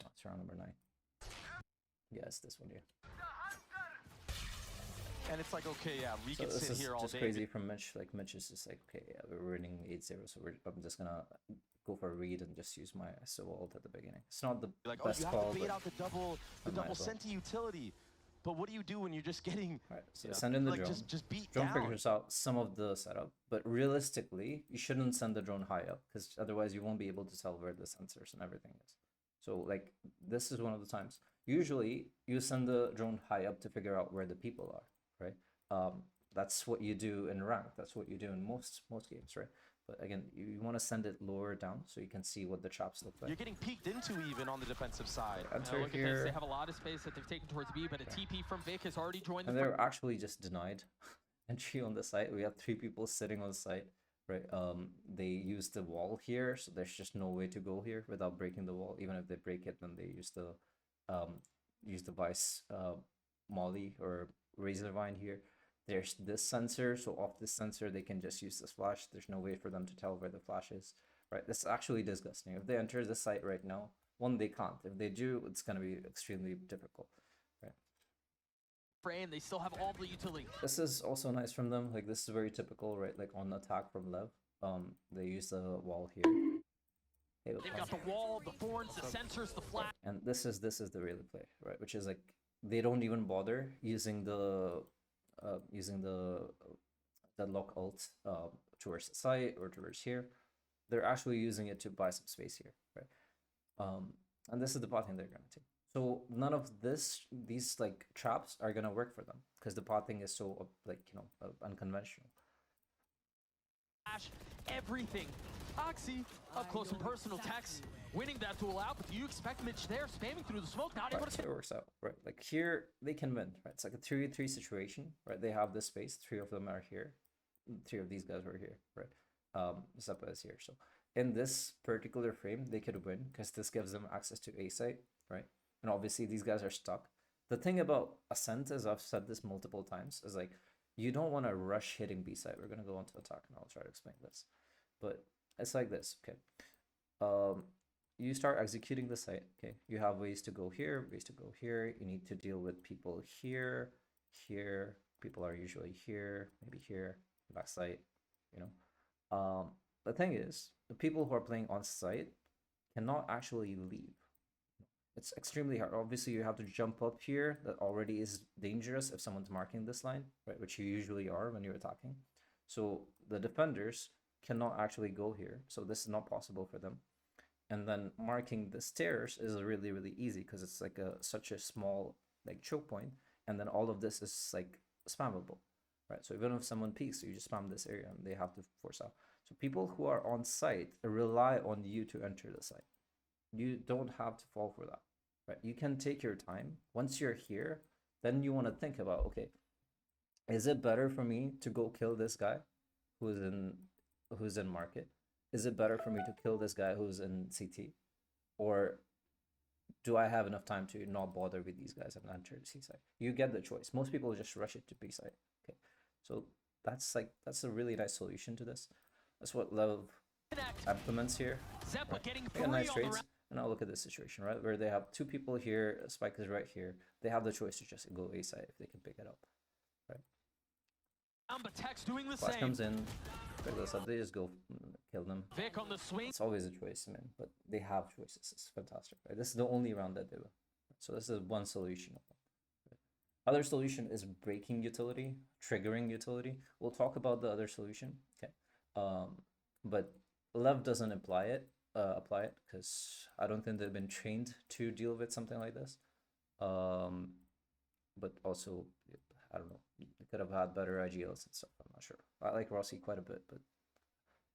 That's round number 9. Yeah, it's this one here. And it's like, okay, yeah, we So can this sit is here all just day. crazy from Mitch. Like Mitch is just like, okay, yeah, we're winning 8-0, so I'm just gonna go for a read and just use my SO ult at the beginning. It's not the Like, oh, best you have call, to bait but out the I double might as well. senti utility. But what do you do when you're just getting Alright, so yeah, send in the like drone. just beat Drone down? figures out some of the setup, but realistically, you shouldn't send the drone high up because otherwise you won't be able to tell where the sensors and everything is. So like this is one of the times. Usually you send the drone high up to figure out where the people are, right? That's what you do in rank. That's what you do in most games, right? But again, you want to send it lower down so you can see what the traps look like. You're getting peeked into even on the defensive side. Enter Look at this. here. They have a lot of space that they've taken towards B, but a TP from Vic has already joined And the they're actually just denied entry on the site. We have 3 people sitting on the site, right? They use the wall here, so there's just no way to go here without breaking the wall. Even if they break it, then they use the vice molly or razor vine here. There's this sensor, so off this sensor they can just use this flash. There's no way for them to tell where the flash is, right? This is actually disgusting. If they enter the site right now, one, they can't. If they do, it's gonna be extremely difficult. frame. They still have all the utility. This is also nice from them. Like this is very typical, right? Like on attack from Lev, they use the wall here. Hey, They've got the wall, the thorns, the sensors, the flash. and this is the really play, right? Which is like they don't even bother using the lock ult towards the site or towards here. They're actually using it to buy some space here, right? And this is the potting they're gonna take. So none of these like traps are gonna work for them because the potting is so like unconventional. Flash, everything. Oxy, up close and personal text, winning that duel out, but do you expect Mitch there, spamming through the smoke, not able Right, to so it works out, right? Like here, they can win, right? It's like a 3v3 situation, right? They have this space, 3 of them are here, 3 of these guys were here, right? Zappa is here, so in this particular frame, they could win because this gives them access to A site, right? And obviously these guys are stuck. The thing about Ascent, as I've said this multiple times, is like, you don't want to rush hitting B site. We're going to go on to attack and I'll try to explain this. But it's like this, okay? You start executing the site, okay? You have ways to go here, ways to go here. You need to deal with people here, here. People are usually here, maybe here, back site, you know? The thing is, the people who are playing on site cannot actually leave. It's extremely hard. Obviously, you have to jump up here. That already is dangerous if someone's marking this line, right? Which you usually are when you're attacking. So the defenders cannot actually go here. So this is not possible for them. And then marking the stairs is really, really easy because it's like such a small like choke point. And then all of this is like spammable, right? So even if someone peeks, you just spam this area and they have to force out. So people who are on site rely on you to enter the site. You don't have to fall for that, right? You can take your time. Once you're here, then you want to think about, okay, is it better for me to go kill this guy who's in market? Is it better for me to kill this guy who's in CT? Or do I have enough time to not bother with these guys and enter the C side? You get the choice. Most people just rush it to B side. Okay, so that's a really nice solution to this. That's what Lev implements here. Zeppa Right. getting They got 3 nice on the trades. round. And now look at this situation, right? Where they have 2 people here, Spike is right here. They have the choice to just go A side if they can pick it up. But Tex doing the Flash same. comes in, pick this up, they just go kill them. Vic on the swing. It's always a choice, man, but they have choices. It's fantastic, right? This is the only round that they will. So this is one solution. Other solution is breaking utility, triggering utility. We'll talk about the other solution, okay? But Lev doesn't apply it because I don't think they've been trained to deal with something like this. But also, I don't know, they could have had better IGLs and stuff. I'm not sure. I like Rossi quite a bit, but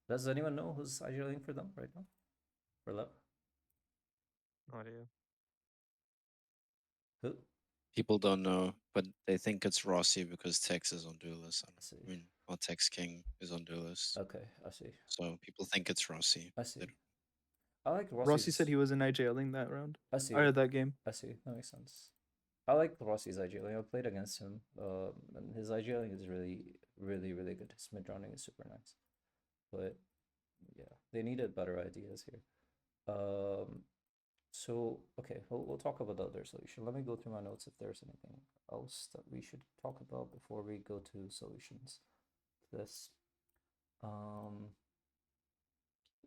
does anyone know who's IGLing for them right now? For Lev? No idea. Who? People don't know, but they think it's Rossi because Tex is on duelist. I see. I mean, or Tex King is on duelist. Okay, I see. So people think it's Rossi. I see. They don't- I like Rossi said he was in IJLing that round. I see. Or that game. I see. That makes sense. I like Rossi's IGLing. I played against him, and his IGLing is really good. His mid rounding is super nice, but yeah, they needed better ideas here. So okay, we'll talk about the other solution. Let me go through my notes if there's anything else that we should talk about before we go to solutions. This,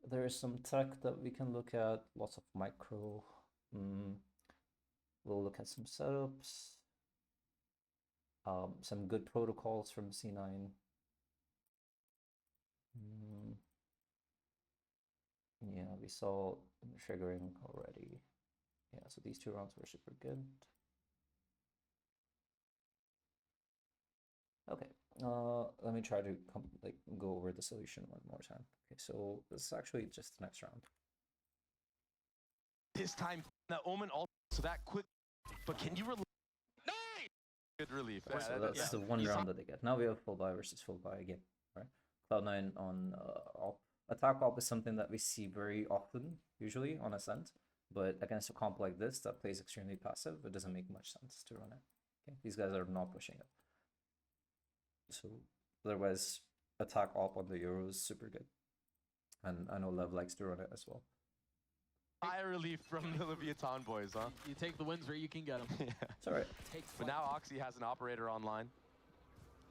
there is some tech that we can look at. Lots of micro. We'll look at some setups. Some good protocols from C9. Yeah, we saw triggering already. Yeah, so these 2 rounds were super good. Okay, let me try to go over the solution one more time. Okay, so this is actually just the next round. This time, the Omen also that quick, but can you relieve? Nice! Good relief. So that's the one round that they get. Now we have full buy versus full buy again, right? Cloud9 on op. Attack op is something that we see very often, usually on Ascent, but against a comp like this that plays extremely passive, it doesn't make much sense to run it. Okay, these guys are not pushing it. So otherwise, attack op on the Euros is super good, and I know Lev likes to run it as well. High relief from the Leviathan boys, huh? You take the wins where you can get them. Yeah. It's all right. But now Oxy has an operator online.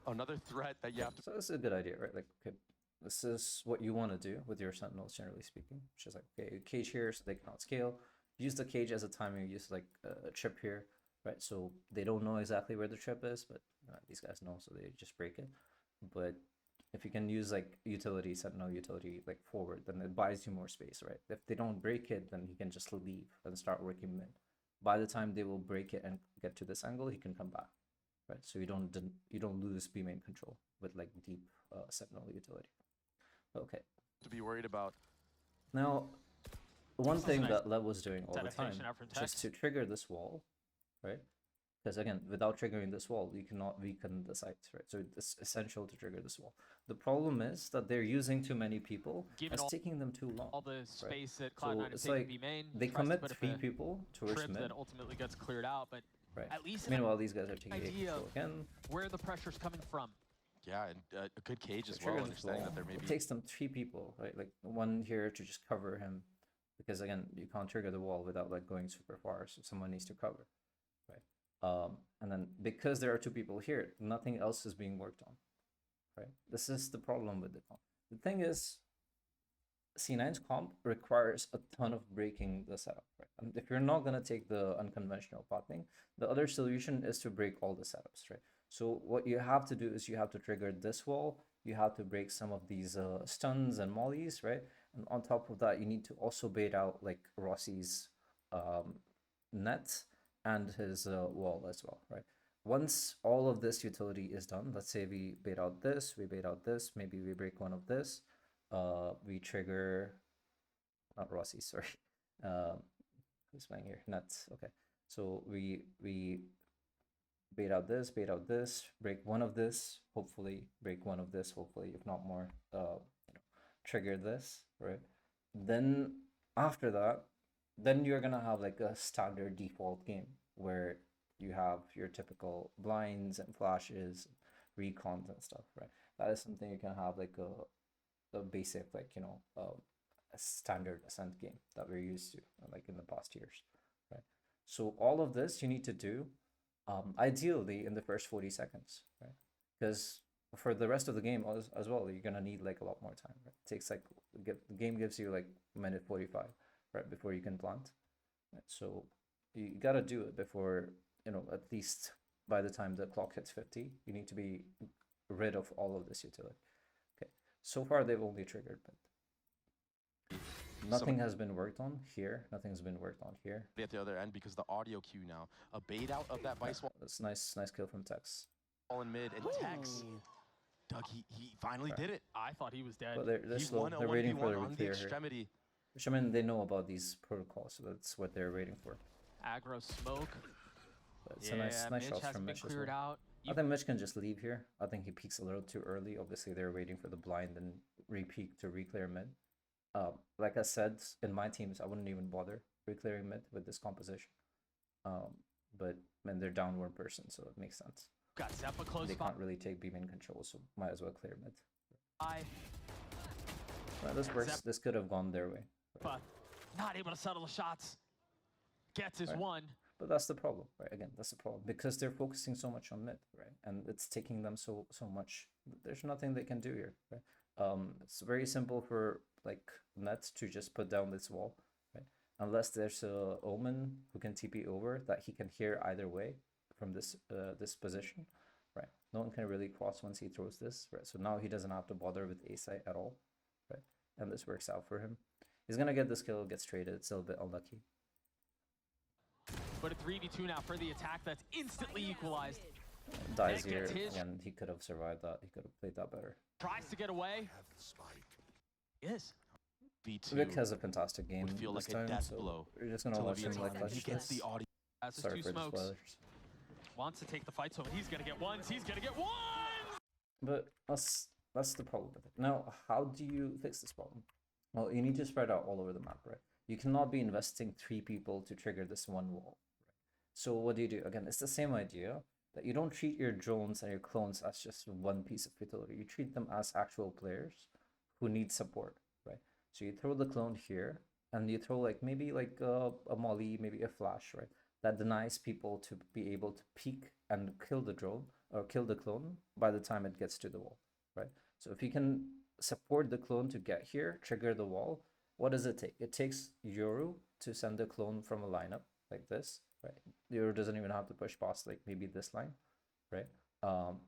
Another threat that you have to. So this is a good idea, right? Like, okay, this is what you want to do with your sentinels, generally speaking. Which is like, okay, cage here so they cannot scale. Use the cage as a timer. Use like a trip here, right? So they don't know exactly where the trip is, but these guys know, so they just break it. But if you can use like utility, sentinel utility, like forward, then it buys you more space, right? If they don't break it, then he can just leave and start working mid. By the time they will break it and get to this angle, he can come back, right? So you don't lose B main control with like deep sentinel utility. Okay. To be worried about. Now, one thing nice that Lev was doing all the time, adaptation out from just to trigger this wall, right? Because again, without triggering this wall, you cannot weaken the sites, right? So it's essential to trigger this wall. The problem is that they're using too many people. It's taking them too long. All the space that So Cloud9 is it's taking like B main. they commit 3 people towards Trip mid. that ultimately gets cleared out, but Right. at least Meanwhile, these guys are taking idea control again. where the pressure's coming from. Yeah, and a good cage as Trigger well, this understanding wall. that there may It be. takes them 3 people, right? Like one here to just cover him, because again, you can't trigger the wall without like going super far, so someone needs to cover, right? And then because there are 2 people here, nothing else is being worked on, right? This is the problem with the comp. The thing is, C9's comp requires a ton of breaking the setup, right? And if you're not gonna take the unconventional pathing, the other solution is to break all the setups, right? So what you have to do is you have to trigger this wall, you have to break some of these stuns and mollies, right? And on top of that, you need to also bait out like Rossi's net and his wall as well, right? Once all of this utility is done, let's say we bait out this, we bait out this, maybe we break one of this, we trigger, not Rossi, sorry, who's playing here? Nuts. Okay, so we bait out this, break one of this, hopefully break one of this, hopefully if not more, trigger this, right? Then after that, then you're gonna have like a standard default game where you have your typical blinds and flashes, recons and stuff, right? That is something you can have like a basic, like, a standard Ascent game that we're used to like in the past years, right? So all of this you need to do ideally in the first 40 seconds, right? Because for the rest of the game as well, you're gonna need like a lot more time, right? It takes like the game gives you like minute 45, right, before you can plant, right? So you gotta do it before, at least by the time the clock hits 50, you need to be rid of all of this utility. Okay, so far they've only triggered, but nothing has been worked on here. Nothing's been worked on here. At the other end, because the audio cue now, a bait out of that vice wall. That's nice kill from Tex. All in mid, and Tex, Doug, he finally did it. I thought he was dead. But they're He slow. won a They're waiting for 1v1 the on the clear here. extremity. Which, I mean, they know about these protocols, so that's what they're waiting for. Aggro smoke. But it's a nice Mitch shot hasn't from been Mitch as cleared well. out. I think Mitch can just leave here. I think he peeks a little too early. Obviously, they're waiting for the blind and re-peek to re-clear mid. Like I said, in my teams, I wouldn't even bother re-clearing mid with this composition. but when they're down one person, so it makes sense. Got Zeppa close They by. can't really take B main control, so might as well clear mid. Zeppa Well, this works. This could have gone their way. not able to settle the shots. Gets his Right. one. But that's the problem, right? Again, that's the problem because they're focusing so much on mid, right? And it's taking them so much. There's nothing they can do here, right? It's very simple for like Nets to just put down this wall, right? Unless there's a Omen who can TP over that he can hear either way from this this position, right? No one can really cross once he throws this, right? So now he doesn't have to bother with A site at all, right? And this works out for him. He's gonna get this kill, gets traded. It's still a bit unlucky. But a 3v2 now for the attack that's instantly equalized. Dies Nick here gets his. again. He could have survived that. He could have played that better. Tries to get away. Yes. B2 Vic has a fantastic game would feel this like a time, death so blow we're just gonna to watch him Leviathan, like and he clutch gets this. the audio. As his Sorry two for the smokes. spoilers. Wants to take the fight, so he's gonna get ones. He's gonna get one. But that's the problem with it. Now, how do you fix this problem? Well, you need to spread out all over the map, right? You cannot be investing 3 people to trigger this one wall. Right? So what do you do? Again, it's the same idea that you don't treat your drones and your clones as just one piece of utility. You treat them as actual players who need support, right? So you throw the clone here, and you throw like maybe like a molly, maybe a flash, right? That denies people to be able to peek and kill the drone or kill the clone by the time it gets to the wall, right? So if you can support the clone to get here, trigger the wall, what does it take? It takes Yoru to send the clone from a lineup like this, right? Yoru doesn't even have to push past like maybe this line, right?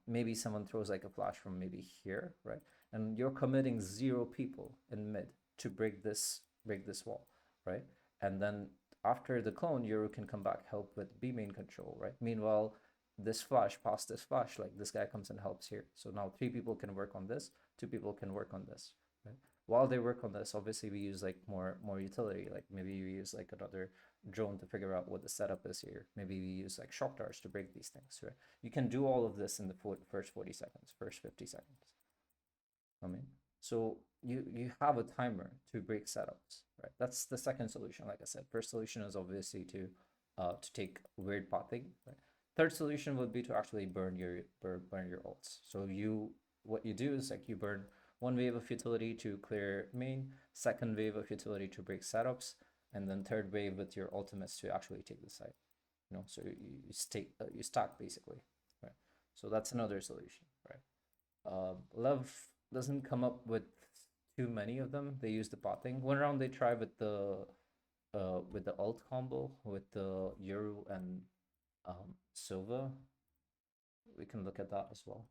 Maybe someone throws like a flash from maybe here, right? And you're committing 0 people in mid to break this wall, right? And then after the clone, Yoru can come back, help with B main control, right? Meanwhile, this flash past this flash, like this guy comes and helps here. So now 3 people can work on this, 2 people can work on this, right? While they work on this, obviously we use like more utility, like maybe we use like another drone to figure out what the setup is here. Maybe we use like shock darts to break these things, right? You can do all of this in the first 40 seconds, first 50 seconds. I mean, so you have a timer to break setups, right? That's the second solution. Like I said, first solution is obviously to take weird pathing, right? Third solution would be to actually burn your ults. So what you do is like you burn 1 wave of utility to clear main, second wave of utility to break setups, and then third wave with your ultimates to actually take the site. You know, so you stack basically, right? So that's another solution, right? Love doesn't come up with too many of them. They use the pathing. One round they try with the ult combo with the Yoru and Silva. We can look at that as well,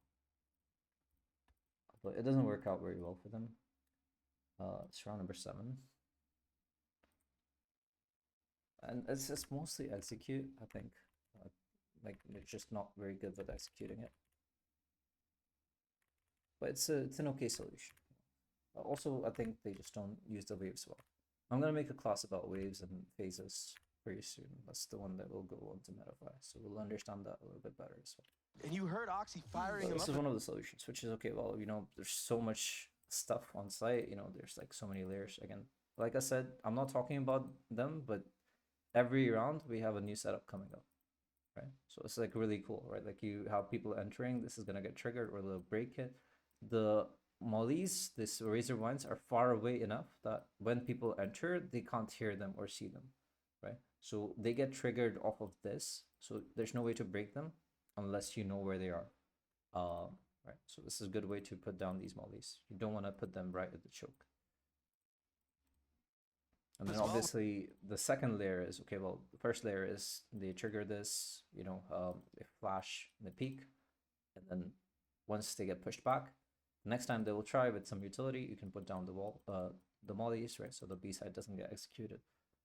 but it doesn't work out very well for them. It's round number 7, and it's just mostly execute. I think like they're just not very good with executing it, but it's an okay solution. Also, I think they just don't use the waves well. I'm gonna make a class about waves and phases pretty soon. That's the one that will go on to Metafy, so we'll understand that a little bit better as well. And you heard Oxy firing him This up. is one of the solutions, which is okay. Well, you know, there's so much stuff on site. You know, there's like so many layers. Again, like I said, I'm not talking about them, but every round we have a new setup coming up, right? So it's like really cool, right? Like you have people entering. This is gonna get triggered or they'll break it. The mollies, this razor vines, are far away enough that when people enter, they can't hear them or see them, right? So they get triggered off of this. So there's no way to break them unless you know where they are. Right. So this is a good way to put down these mollies. You don't want to put them right at the choke. And then obviously the second layer is, okay, well, the first layer is they trigger this, you know, they flash the peak, and then once they get pushed back, next time they will try with some utility, you can put down the wall, the mollies, right? So the B side doesn't get executed.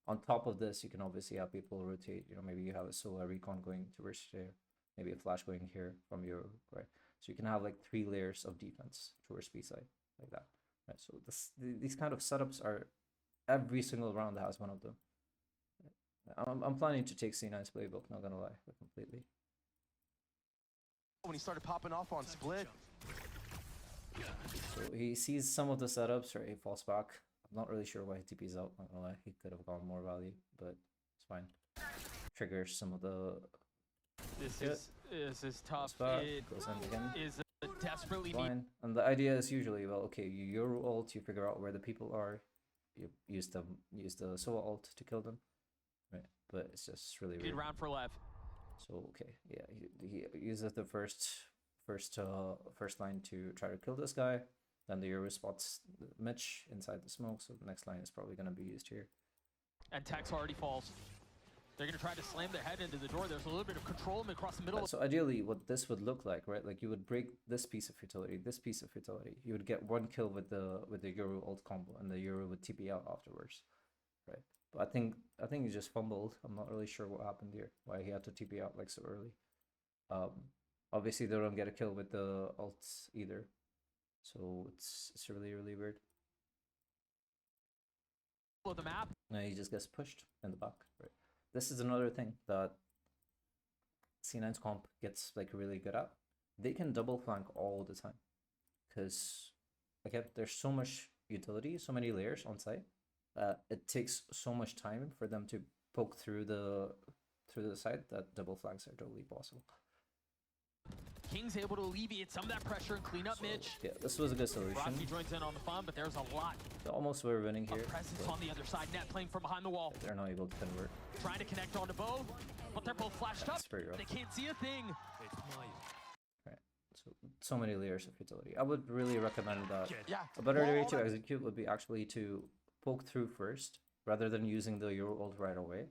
On top of this, you can obviously have people rotate, you know, maybe you have a Solar Recon going towards there, maybe a flash going here from your, right? So you can have like 3 layers of defense towards B side, like that, right? So these kind of setups are, every single round has one of them. I'm planning to take C9's playbook, not gonna lie, completely. When he started popping off on split. So he sees some of the setups, right? He falls back. I'm not really sure why he TP's out, not gonna lie. He could have gotten more value, but it's fine. Triggers some of the This is tough. Spot, It goes in again. is desperately need. Fine. And the idea is usually, well, okay, you Euro ult, you figure out where the people are, you use the Sova ult to kill them, right? But it's just really Good weird. round for Lev. So okay, yeah, he uses the first line to try to kill this guy. Then the Euro spots Mitch inside the smoke, so the next line is probably gonna be used here. And Tex already falls. They're going to try to slam their head into the door. There's a little bit of control across the middle. Right, so ideally, what this would look like, right? Like you would break this piece of utility, this piece of utility. You would get one kill with the Euro ult combo, and the Euro would TP out afterwards, right? But I think he just fumbled. I'm not really sure what happened here. Why he had to TP out like so early. Obviously they don't get a kill with the ults either, so it's really weird. of the map. No, he just gets pushed in the back, right? This is another thing that C9's comp gets like really good at. They can double flank all the time, because again, there's so much utility, so many layers on site. It takes so much time for them to poke through the side that double flanks are totally possible. King's able to alleviate some of that pressure and clean up Mitch. Yeah, this was a good solution. Rocky joins in on the fun, but there's a lot They almost were winning of here. presence on the other side. Net playing from behind the wall. They're not able to convert. Trying to connect onto Bo, but they're both flashed up. That's very rough. They can't see a thing. Right. So many layers of utility. I would really recommend that. Yeah. A better way to execute would be actually to poke through first, rather than using the Euro ult right away.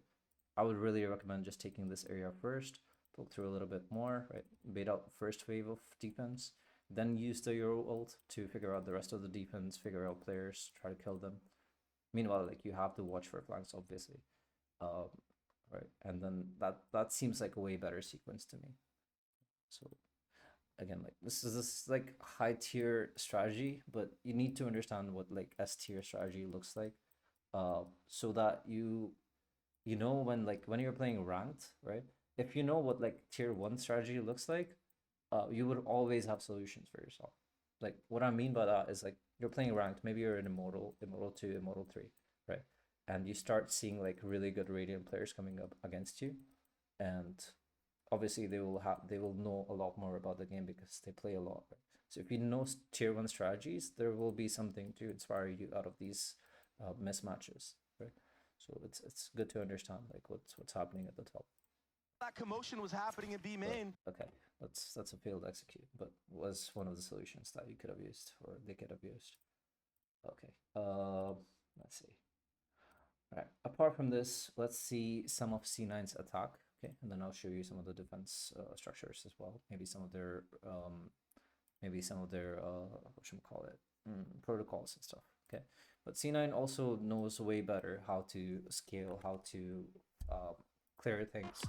I would really recommend just taking this area first, poke through a little bit more, right? Bait out first wave of defense, then use the Euro ult to figure out the rest of the defense, figure out players, try to kill them. Meanwhile, like you have to watch for flanks, obviously, right? And then that seems like a way better sequence to me. So again, like this is like high tier strategy, but you need to understand what like S tier strategy looks like, so that you know when you're playing ranked, right? If you know what like tier 1 strategy looks like, you would always have solutions for yourself. Like what I mean by that is like you're playing ranked, maybe you're in Immortal 2, Immortal 3, right? And you start seeing like really good Radiant players coming up against you, and obviously they will know a lot more about the game because they play a lot, right? So if you know tier 1 strategies, there will be something to inspire you out of these mismatches, right? So it's good to understand like what's happening at the top. That commotion was happening in B main. But, okay, that's a failed execute, but was one of the solutions that you could have used, or they could have used. Okay, let's see. All right, apart from this, let's see some of C9's attack. Okay, and then I'll show you some of the defense structures as well. Maybe some of their what should we call it, protocols and stuff. Okay, but C9 also knows way better how to scale, how to clear things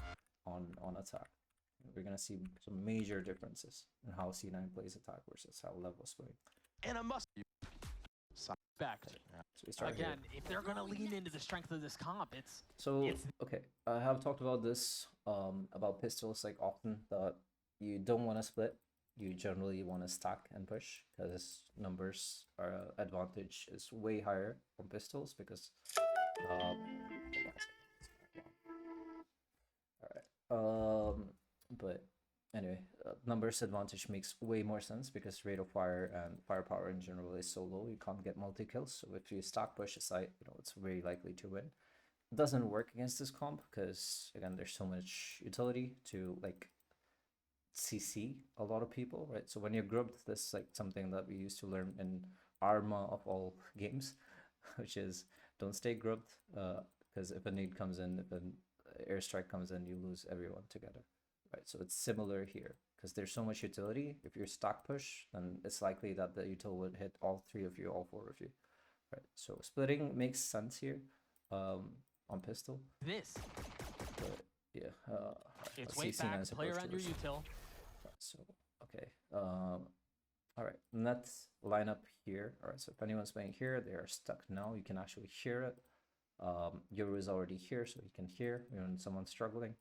on attack. We're gonna see some major differences in how C9 plays attack versus how Lev was playing. And a must. Back. So we start Again, here. if they're going to lean into the strength of this comp, it's Okay, I have talked about this about pistols like often, that you don't want to split. You generally want to stack and push, because numbers advantage is way higher on pistols, because but anyway, numbers advantage makes way more sense because rate of fire and firepower in general is so low, you can't get multi kills. So if you stack push a site, it's very likely to win. It doesn't work against this comp because again, there's so much utility to like CC a lot of people, right? So when you're grubbed, this is like something that we used to learn in Arma of all games, which is don't stay grubbed, because if a nade comes in, if an airstrike comes in, you lose everyone together. Right, so it's similar here because there's so much utility. If you're stack push, then it's likely that the util would hit all 3 of you, all 4 of you. Right, so splitting makes sense here on pistol. this. But yeah, It's let's way see back. C9's Play approach around to your this. util. Right, so okay, all right, let's line up here. All right, so if anyone's playing here, they are stuck now. You can actually hear it. Yoru is already here, so you can hear when someone's struggling.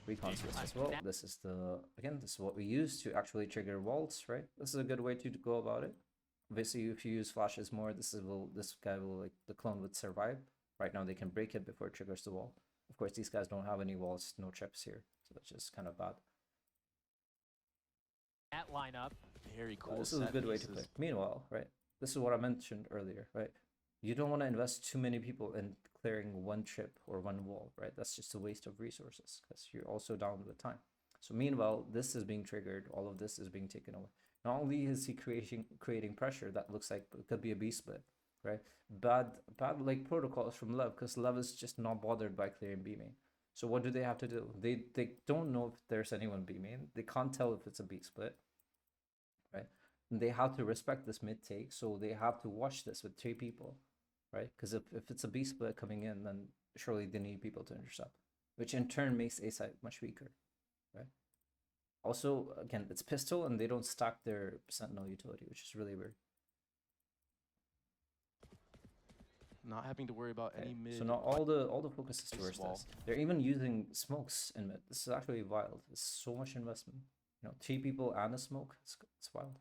Recon switch as well. This is this is what we use to actually trigger walls, right? This is a good way to go about it. Obviously, if you use flashes more, this guy will like the clone would survive. Right now, they can break it before it triggers the wall. Of course, these guys don't have any walls, no chips here, so that's just kind of bad. That lineup. Very cool. This is a set good way to pieces. play. Meanwhile, right, this is what I mentioned earlier, right? You don't want to invest too many people in clearing one chip or one wall, right? That's just a waste of resources because you're also down with time. So meanwhile, this is being triggered. All of this is being taken away. Not only is he creating pressure that looks like it could be a B split, right? Bad like protocols from Lev because Lev is just not bothered by clearing B main. So what do they have to do? They don't know if there's anyone B main. They can't tell if it's a B split, right? And they have to respect this mid take, so they have to watch this with 3 people, right? Because if it's a B split coming in, then surely they need people to intercept, which in turn makes A side much weaker, right? Also, again, it's pistol and they don't stack their sentinel utility, which is really weird. Not having to worry about any mid. So now all the focus is towards wall. this. They're even using smokes in mid. This is actually wild. It's so much investment. You know, 3 people and a smoke. It's wild.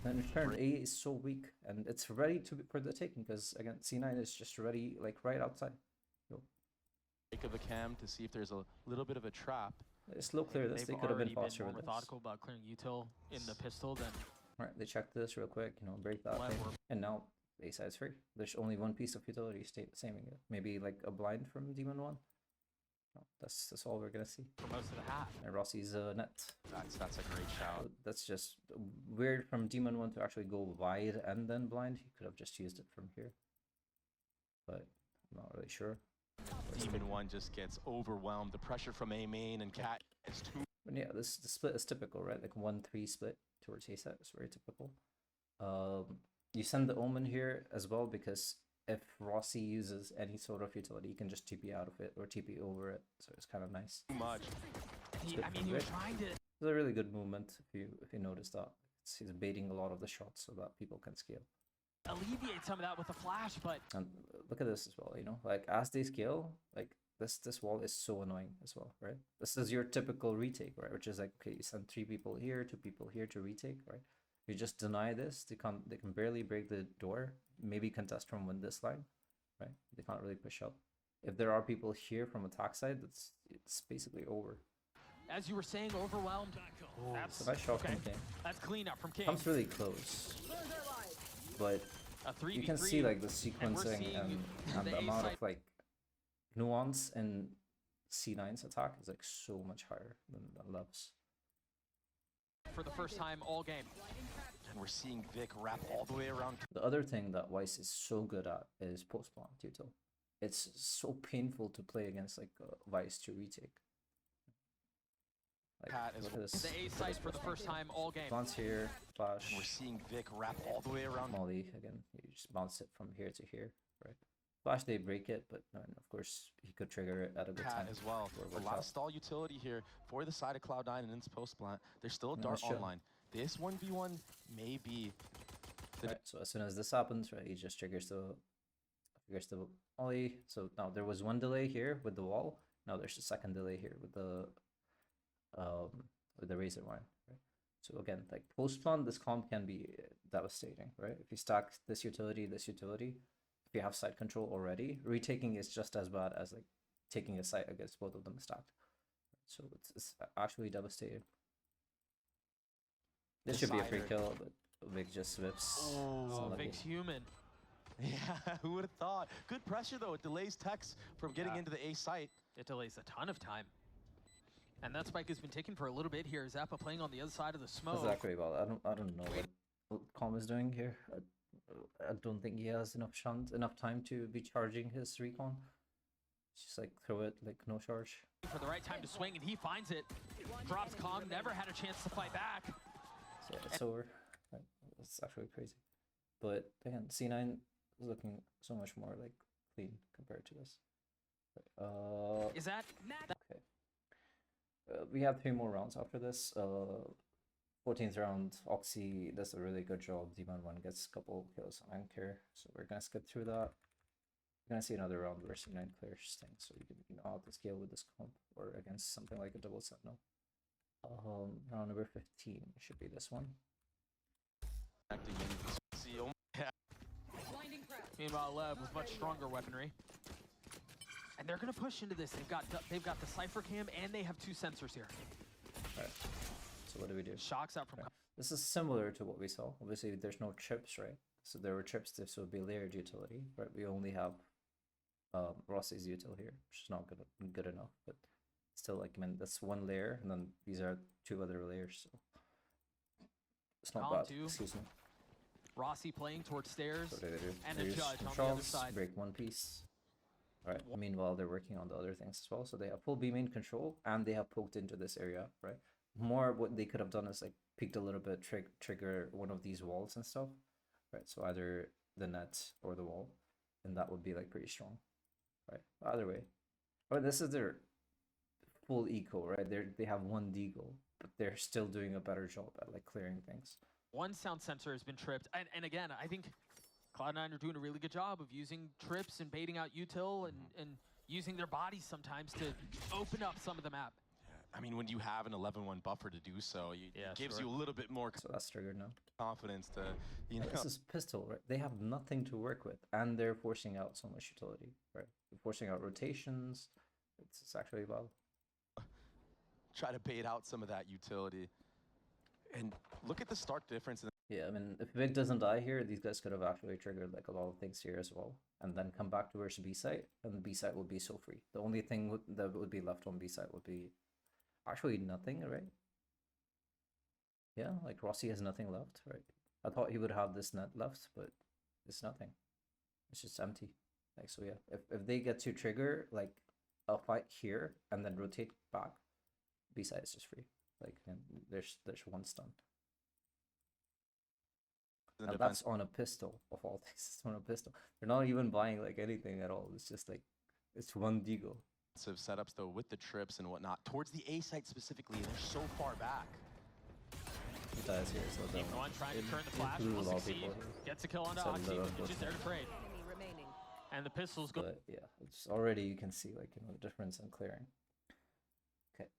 And in turn, A is so weak and it's ready for the taking because again, C9 is just ready, like right outside. Yo. Take of a cam to see if there's a little bit of a trap. Slow clear this. They They've could have been already faster more with this. methodical about clearing util in the pistol than Right, they checked this real quick, you know, break that Left thing, work. and now A side's free. There's only one piece of utility saving it. Maybe like a blind from Demon 1. No, that's all we're gonna see. for most of the half. And Rossi's net. That's a great shout. That's just weird from Demon 1 to actually go wide and then blind. He could have just used it from here. But I'm not really sure. Demon 1 just gets overwhelmed. The pressure from A main and Cat is too. But yeah, the split is typical, right? Like 1-3 split towards A side is very typical. You send the Omen here as well because if Rossi uses any sort of utility, he can just TP out of it or TP over it. So it's kind of nice. Too much. I mean, he was trying to. It's a really good movement if you notice that. He's baiting a lot of the shots so that people can scale. Alleviate some of that with a flash, but And look at this as well, you know, like as they scale, like this wall is so annoying as well, right? This is your typical retake, right? Which is like, okay, you send 3 people here, 2 people here to retake, right? You just deny this, they can barely break the door, maybe contest from this line, right? They can't really push up. If there are people here from attack side, it's basically over. as you were saying, overwhelmed. That's So nice shot okay. from King. That's clean up from King. Comes really close, but A 3v3. you can see like the and we're sequencing seeing and the the A amount side- of like nuance in C9's attack is like so much higher than Lev's. for the first time all game. And we're seeing Vic wrap all the way around. The other thing that Weiss is so good at is post plant util. It's so painful to play against like Weiss to retake. Like, Cat as look well. at this. The A look at side this for the post first plant. time all game. Bounce here, flash, And we're seeing Vic wrap all the way around. molly again. You just bounce it from here to here, right? Flash they break it, but of course he could trigger it at a good Cat time. as well. where it A worked lot out. of stall utility here for the side of Cloud9 and its post plant. There's still a No, dart sure. online. This 1v1 may be the Right, so as soon as this happens, right, he just triggers the molly. So now there was one delay here with the wall. Now there's a second delay here with the razor wine, right? So again, like post plant, this comp can be devastating, right? If you stack this utility, if you have side control already, retaking is just as bad as like taking a site against both of them stacked. So it's actually devastating. This should be a free Decider. kill, but Vic just whips. It's Oh, unlucky. Vic's human. Yeah, who would have thought? Good pressure though. It delays Tex from getting Yeah. into the A site. It delays a ton of time. And that spike has been taken for a little bit here. Zappa playing on the other side of the smoke. Exactly. Well, I don't know what Calm is doing here. I don't think he has enough time to be charging his recon. Just like throw it like no charge. For the right time to swing, and he finds it. Drops Kong, never had a chance to fight back. So it's over. Right. It's actually crazy. But again, C9 is looking so much more like clean compared to this. Is that? Okay. We have 3 more rounds after this. 14th round, Oxy does a really good job. Demon 1 gets a couple kills on Anchor. So we're gonna skip through that. We're gonna see another round where C9 clears things, so you can know how to scale with this comp or against something like a double sentinel. Round number 15 should be this one. See, oh, yeah. Meanwhile, Lev with much stronger weaponry. And they're gonna push into this. They've got the Cypher Cam and they have 2 sensors here. Right. So what do we do? Shocks out from Right. This is similar to what we saw. Obviously, there's no chips, right? So there were chips. This would be layered utility, right? We only have Rossi's util here, which is not good enough, but still, like, I mean, that's one layer, and then these are 2 other layers. So it's not Column bad. 2. Excuse me. Rossi playing towards stairs. So what do they do? And They a use judge on the other controls, side. break one piece. Right. Meanwhile, they're working on the other things as well. So they have full B main control, and they have poked into this area, right? More what they could have done is like peeked a little bit, trigger one of these walls and stuff, right? So either the net or the wall, and that would be like pretty strong, right? Either way, but this is their full eco, right? They have 1 deagle, but they're still doing a better job at like clearing things. 1 sound sensor has been tripped. And again, I think Cloud9 are doing a really good job of using trips and baiting out util and using their bodies sometimes to open up some of the map. I mean, when you have an 11-1 buffer to do so, it gives you a little bit more So that's triggered now. confidence to, you know. This is pistol, right? They have nothing to work with, and they're forcing out so much utility, right? They're forcing out rotations. It's actually well. Try to bait out some of that utility. And look at the stark difference. Yeah, I mean, if Big doesn't die here, these guys could have actually triggered like a lot of things here as well, and then come back towards B site, and B site would be so free. The only thing that would be left on B site would be actually nothing, right? Yeah, like Rossi has nothing left, right? I thought he would have this net left, but it's nothing. It's just empty. Like, so yeah, if they get to trigger like a fight here and then rotate back, B side is just free. Like, and there's 1 stun. And that's on a pistol, of all things. It's on a pistol. They're not even buying like anything at all. It's just like, it's 1 deagle. Setups though with the trips and whatnot towards the A site specifically. They're so far back. He dies here, so Keep going, trying to turn the flash. blew a Will lot of succeed. people here. Gets a kill onto So Oxy. the- It's just there to trade. Enemy remaining. And the pistols go. But yeah, it's already, you can see like, you know, the difference in clearing. Okay.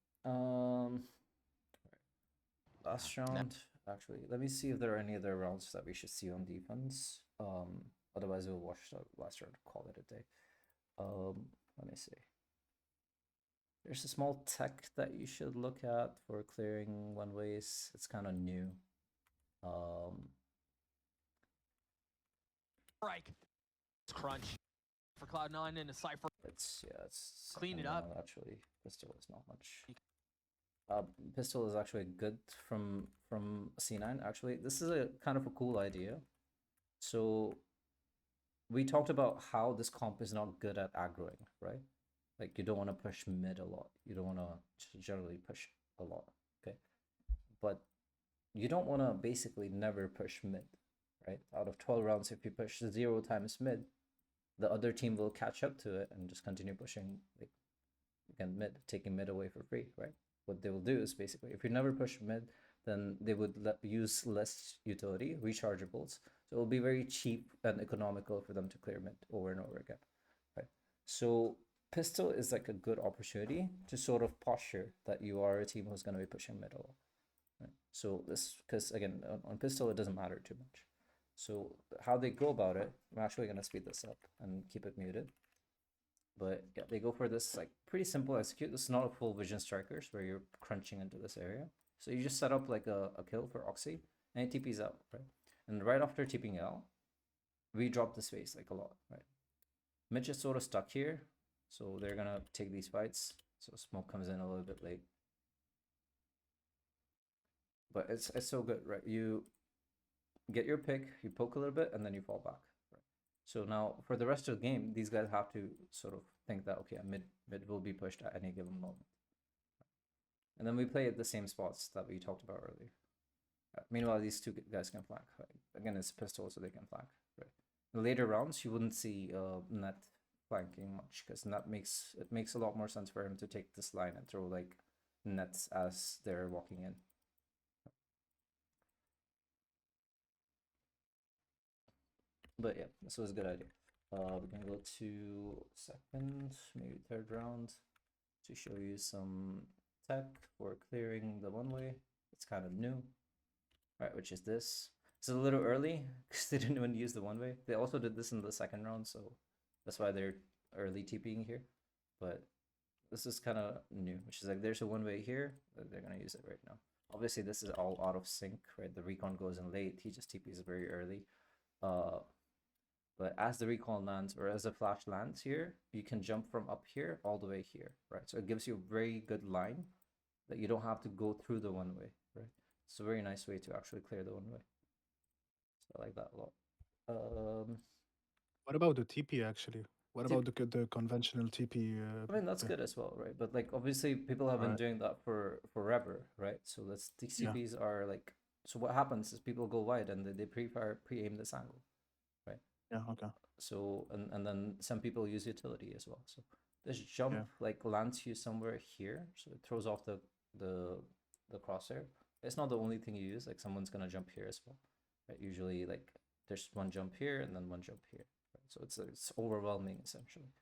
Last round. Actually, let me see if there are any other rounds that we should see on defense. Otherwise we'll watch the last round, call it a day. Let me see. There's a small tech that you should look at for clearing one ways. It's kind of new. Strike. Crunch for Cloud9 and a Cypher. It's Clean it second up. round, actually. Pistol is not much. Pistol is actually good from C9. Actually, this is a kind of a cool idea. So we talked about how this comp is not good at aggroing, right? Like, you don't want to push mid a lot. You don't want to generally push a lot, okay? But you don't want to basically never push mid, right? Out of 12 rounds, if you push 0 times mid, the other team will catch up to it and just continue pushing, like, again, mid, taking mid away for free, right? What they will do is basically, if you never push mid, then they would use less utility, rechargeables. So it will be very cheap and economical for them to clear mid over and over again, right? So pistol is like a good opportunity to sort of posture that you are a team who's going to be pushing mid a lot, right? So this, because again, on pistol, it doesn't matter too much. So how they go about it, I'm actually going to speed this up and keep it muted. But yeah, they go for this like pretty simple execute. This is not a full vision strikers where you're crunching into this area. So you just set up like a kill for Oxy and he TP's out, right? And right after TPing out, we drop the space like a lot, right? Mitch is sort of stuck here, so they're gonna take these fights. So smoke comes in a little bit late. But it's so good, right? You get your pick, you poke a little bit, and then you fall back. So now for the rest of the game, these guys have to sort of think that, okay, mid will be pushed at any given moment. And then we play at the same spots that we talked about earlier. Meanwhile, these 2 guys can flank. Right? Again, it's pistol, so they can flank. Right? In later rounds, you wouldn't see Net flanking much because Net makes a lot more sense for him to take this line and throw like nets as they're walking in. But yeah, this was a good idea. We can go to second, maybe third round to show you some tech for clearing the one way. It's kind of new, right? Which is this. It's a little early because they didn't even use the one way. They also did this in the second round, so that's why they're early TPing here. but this is kind of new, which is like there's a one-way here, but they're gonna use it right now. Obviously, this is all out of sync, right? The recon goes in late. He just TPs very early. But as the recon lands or as the flash lands here, you can jump from up here all the way here, right? So it gives you a very good line that you don't have to go through the one-way, right? It's a very nice way to actually clear the one-way. So I like that a lot. What about the TP actually? What about the conventional TP? I mean, that's good as well, right? But like obviously people have been Right. doing that for forever, right? So that's these Yeah. TPs are like, so what happens is people go wide and they pre-aim this angle, right? Yeah. Okay. So and then some people use utility as well. So this jump like lands you somewhere here, so it throws off the crosshair. It's not the only thing you use. Like someone's gonna jump here as well, right? Usually like there's one jump here and then one jump here, right? So it's overwhelming essentially.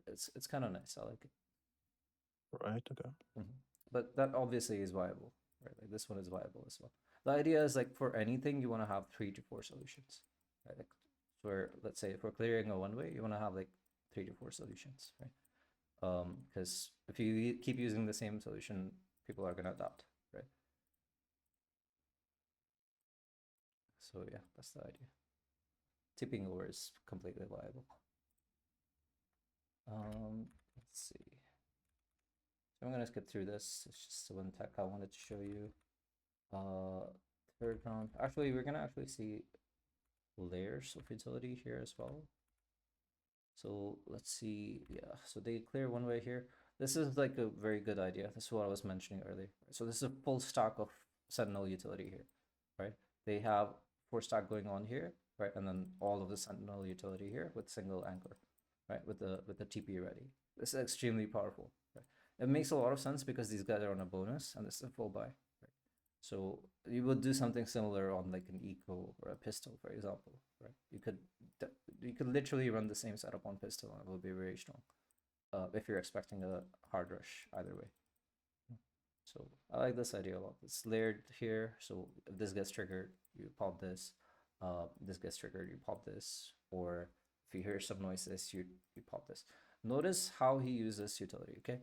It's kind of nice. I like it. Right. Okay. But that obviously is viable, right? Like this one is viable as well. The idea is like for anything you want to have 3 to 4 solutions, right? Like for let's say if we're clearing a one-way, you want to have like 3 to 4 solutions, right? Because if you keep using the same solution, people are gonna adapt, right? So yeah, that's the idea. Tipping over is completely viable. Let's see. So I'm gonna skip through this. It's just one tech I wanted to show you. Third round. Actually, we're gonna actually see layers of utility here as well. So let's see. Yeah, so they clear one way here. This is like a very good idea. This is what I was mentioning earlier. So this is a full stack of Sentinel utility here, right? They have 4 stack going on here, right? And then all of the Sentinel utility here with single anchor, right? With the TP ready. This is extremely powerful, right? It makes a lot of sense because these guys are on a bonus and this is a full buy, right? So you would do something similar on like an eco or a pistol, for example, right? You could literally run the same setup on pistol and it will be very strong. If you're expecting a hard rush either way. So I like this idea a lot. It's layered here, so if this gets triggered, you pop this. This gets triggered, you pop this. Or if you hear some noises, you pop this. Notice how he uses utility, okay?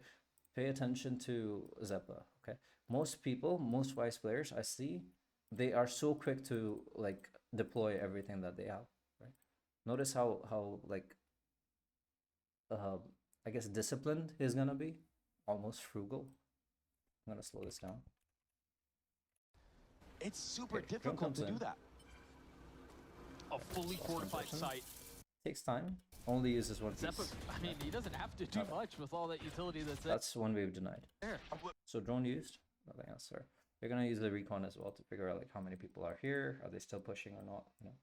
Pay attention to Zeppa, okay? Most people, most Wise players I see, they are so quick to like deploy everything that they have, right? Notice how like I guess disciplined he's gonna be, almost frugal. I'm gonna slow this down. It's super difficult to do that. A fully fortified site. Takes time. Only uses one piece. I mean, he doesn't have to do much with all that utility that's there. That's one wave denied. There. So drone used. Nothing else there. They're gonna use the recon as well to figure out like how many people are here. Are they still pushing or not? You know.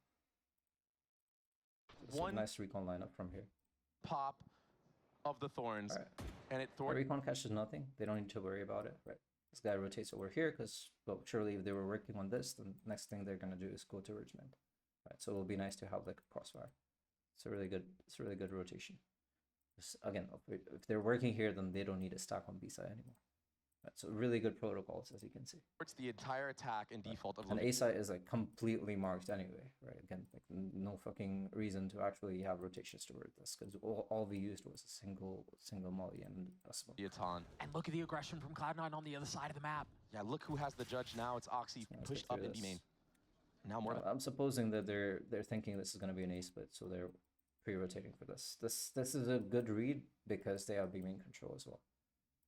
One nice recon lineup from here. Pop of the thorns, and it recon catches nothing. They don't need to worry about it, right? This guy rotates over here because, well, surely if they were working on this, the next thing they're gonna do is go towards mid, right? So it'll be nice to have like a crossfire. It's a really good rotation. Just, again, if they're working here, then they don't need a stack on B side anymore. Right, so really good protocols, as you can see. It's the entire attack and default of. And A side is like completely marked anyway, right? Again, like no fucking reason to actually have rotations toward this because all we used was a single molly and a smoke. And look at the aggression from Cloud9 on the other side of the map. Yeah, look who has the judge now. It's Oxy pushed up in B main. Now more. I'm supposing that they're thinking this is going to be an A split, so they're pre-rotating for this. This is a good read because they have B main control as well.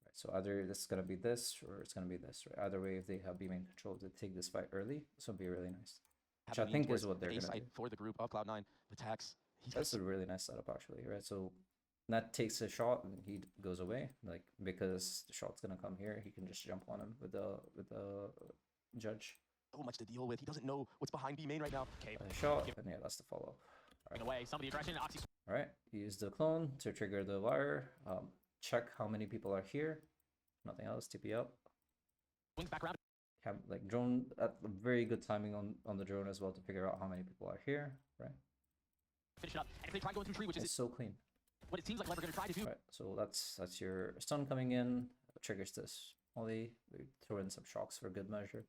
Right, so either this is going to be this or it's going to be this. Right? Either way, if they have B main control to take this fight early, this would be really nice. Which I think is what they're going to do. For the group of Cloud9, attacks. That's a really nice setup actually, right? So Nat takes a shot and he goes away, like because the shot's gonna come here, he can just jump on him with the judge. So much to deal with. He doesn't know what's behind B main right now. Okay. Shot, and yeah, that's the follow up. Right. Away, some of the aggression. Oxy. All right, use the clone to trigger the wire. Check how many people are here. Nothing else. TP up. Wings back around. Like drone at very good timing on the drone as well to figure out how many people are here. Right. Finish it up. And if they try going through tree, which is so clean. What it seems like we're gonna try to do. Right. So that's your stun coming in. Triggers this molly. We throw in some shocks for good measure.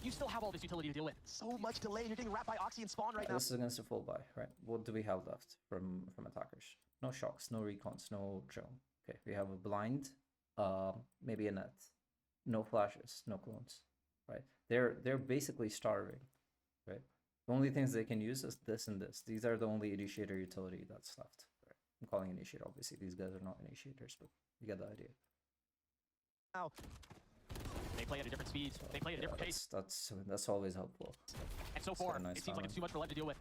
You still have all this utility to deal with. So much delay. You're getting wrapped by Oxy and Spawn right now. This is against a full buy, right? What do we have left from attackers? No shocks, no recons, no drone. Okay, we have a blind, maybe a net, no flashes, no clones, right? They're basically starving, right? The only things they can use is this and this. These are the only initiator utility that's left. Right? I'm calling initiator, obviously. These guys are not initiators, but you get the idea. Now, they play at a different speed. They play at a different pace. That's always helpful. And so far, it seems like it's too much for Lev to deal with.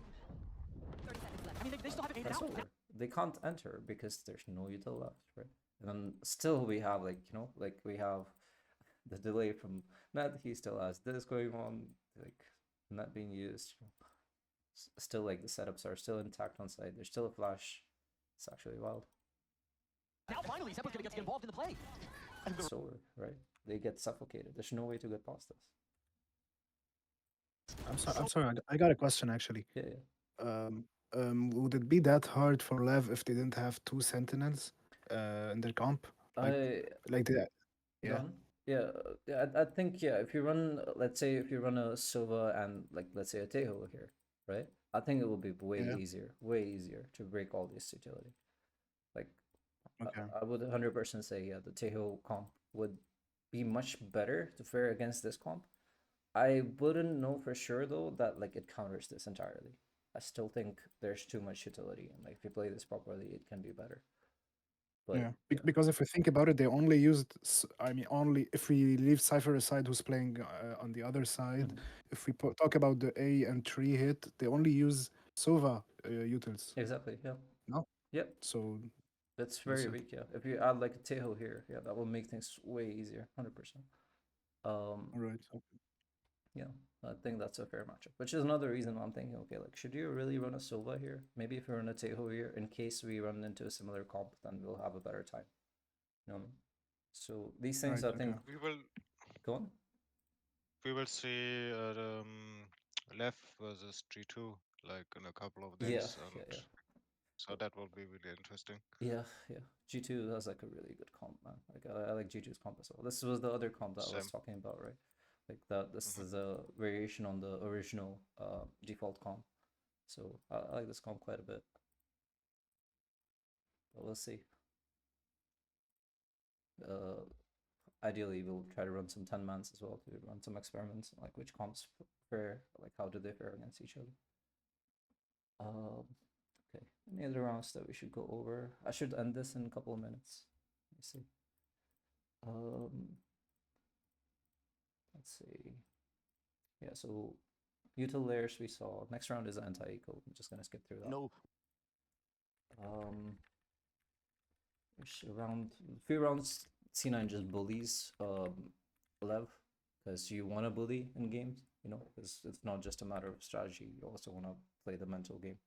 30 seconds left. I mean, they still haven't made it Press out. over. They can't enter because there's no util left, right? And then still we have like, you know, like we have the delay from net. He still has this going on, like not being used. You know. Still like the setups are still intact on site. There's still a flash. It's actually wild. Now finally, Zeppo's gonna get involved in the play. It's over, right? They get suffocated. There's no way to get past this. I'm sorry. I got a question actually. Yeah, yeah. Would it be that hard for Lev if they didn't have 2 sentinels in their comp? Like that? Yeah. I think if you run, let's say if you run a Silva and like let's say a Tejo here, right? I think it will be way easier to break all this utility. Like Okay. I would 100% say the Tejo comp would be much better to fare against this comp. I wouldn't know for sure though that like it counters this entirely. I still think there's too much utility, and like if you play this properly, it can be better. But Yeah, because if we think about it, they only used. I mean, only if we leave Cypher aside, who's playing on the other side. If we talk about the A and 3 hit, they only use Sova utils. Exactly. Yeah. No. Yep. So that's very weak. Yeah. If you add like a Tejo here, yeah, that will make things way easier. 100%. Right. Yeah, I think that's a fair matchup. Which is another reason I'm thinking, okay, like should you really run a Silva here? Maybe if you run a Tejo here, in case we run into a similar comp, then we'll have a better time. You know what I mean? So these things, I think. We will. Go on. We will see Lev versus G2 like in a couple of days. Yeah. So that will be really interesting. Yeah. G2 has like a really good comp, man. Like I like G2's comp as well. This was the other comp that I was talking about, right? Like that. This is a variation on the original default comp. So I like this comp quite a bit. But we'll see. Ideally, we'll try to run some 10 mans as well to run some experiments, like which comps fare, like how do they fare against each other. Okay, any other rounds that we should go over? I should end this in a couple of minutes. Let's see. Let's see. Yeah, so util layers we saw. Next round is anti-eco. I'm just gonna skip through that. No. Around a few rounds, C9 just bullies Lev, because you want to bully in games, you know, because it's not just a matter of strategy. You also want to play the mental game.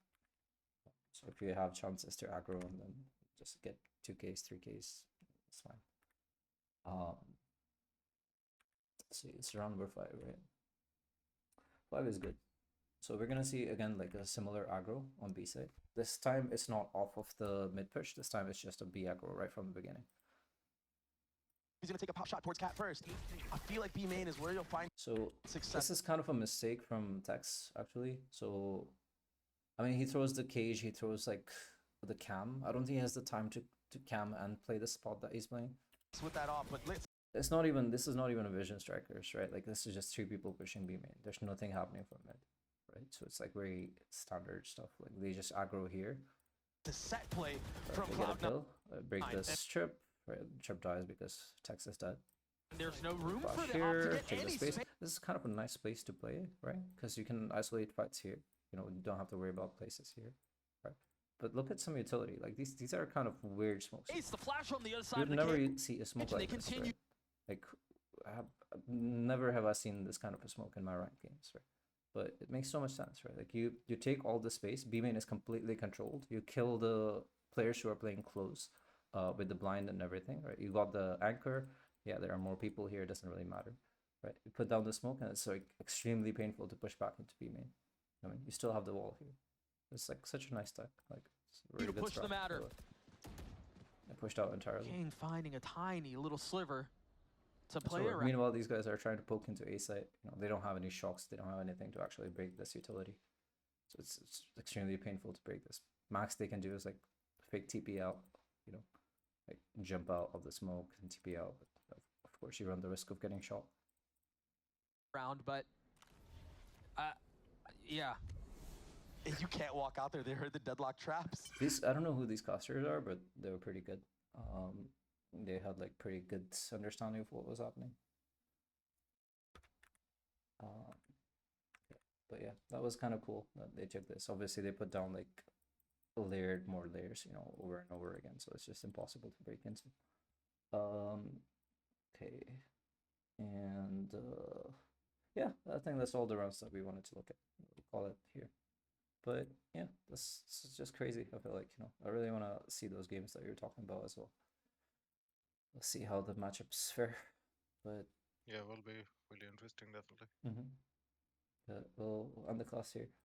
So if you have chances to aggro and then just get 2Ks, 3Ks, it's fine. Let's see, it's round number 5, right? 5 is good. So we're gonna see again like a similar aggro on B side. This time it's not off of the mid push. This time it's just a B aggro right from the beginning. He's gonna take a pop shot towards Cat first. I feel like B main is where you'll find success. This is kind of a mistake from Tex actually. So, I mean, he throws the cage. He throws like the cam. I don't think he has the time to cam and play the spot that he's playing. With that off, but it's not even. This is not even a vision strikers, right? Like this is just 3 people pushing B main. There's nothing happening from mid. Right, so it's like very standard stuff. Like they just aggro here. The set play from Cloud9. Break this trip. Right, trip dies because Tex is dead. There's no room for the here. Take the space. This is kind of a nice place to play, right? Because you can isolate fights here. You know, you don't have to worry about places here, right? But look at some utility. Like these are kind of weird smokes. It's the flash on the other side. You'd never see a smoke like this, right? Like, never have I seen this kind of a smoke in my ranked games, right? But it makes so much sense, right? Like you take all the space. B main is completely controlled. You kill the players who are playing close, with the blind and everything, right? You got the anchor. Yeah, there are more people here. It doesn't really matter, right? You put down the smoke, and it's like extremely painful to push back into B main. I mean, you still have the wall here. It's like such a nice tech. Like it's a really good push the matter. I pushed out entirely. King finding a tiny little sliver. to That's play what- around. Meanwhile, these guys are trying to poke into A site. You know, they don't have any shocks. They don't have anything to actually break this utility. So it's extremely painful to break this. Max they can do is like fake TP out, you know, like jump out of the smoke and TP out. But of course, you run the risk of getting shot. Round, but yeah, You can't walk out there. They heard the deadlock traps. These I don't know who these casters are, but they were pretty good. They had like pretty good understanding of what was happening. But yeah, that was kind of cool that they took this. Obviously, they put down like more layers, you know, over and over again, so it's just impossible to break into. Okay, and yeah, I think that's all the rounds that we wanted to look at. We'll call it here. But yeah, this is just crazy. I feel like, you know, I really want to see those games that you're talking about as well. Let's see how the matchups fare. But Yeah, will be really interesting, definitely. we'll end the class here.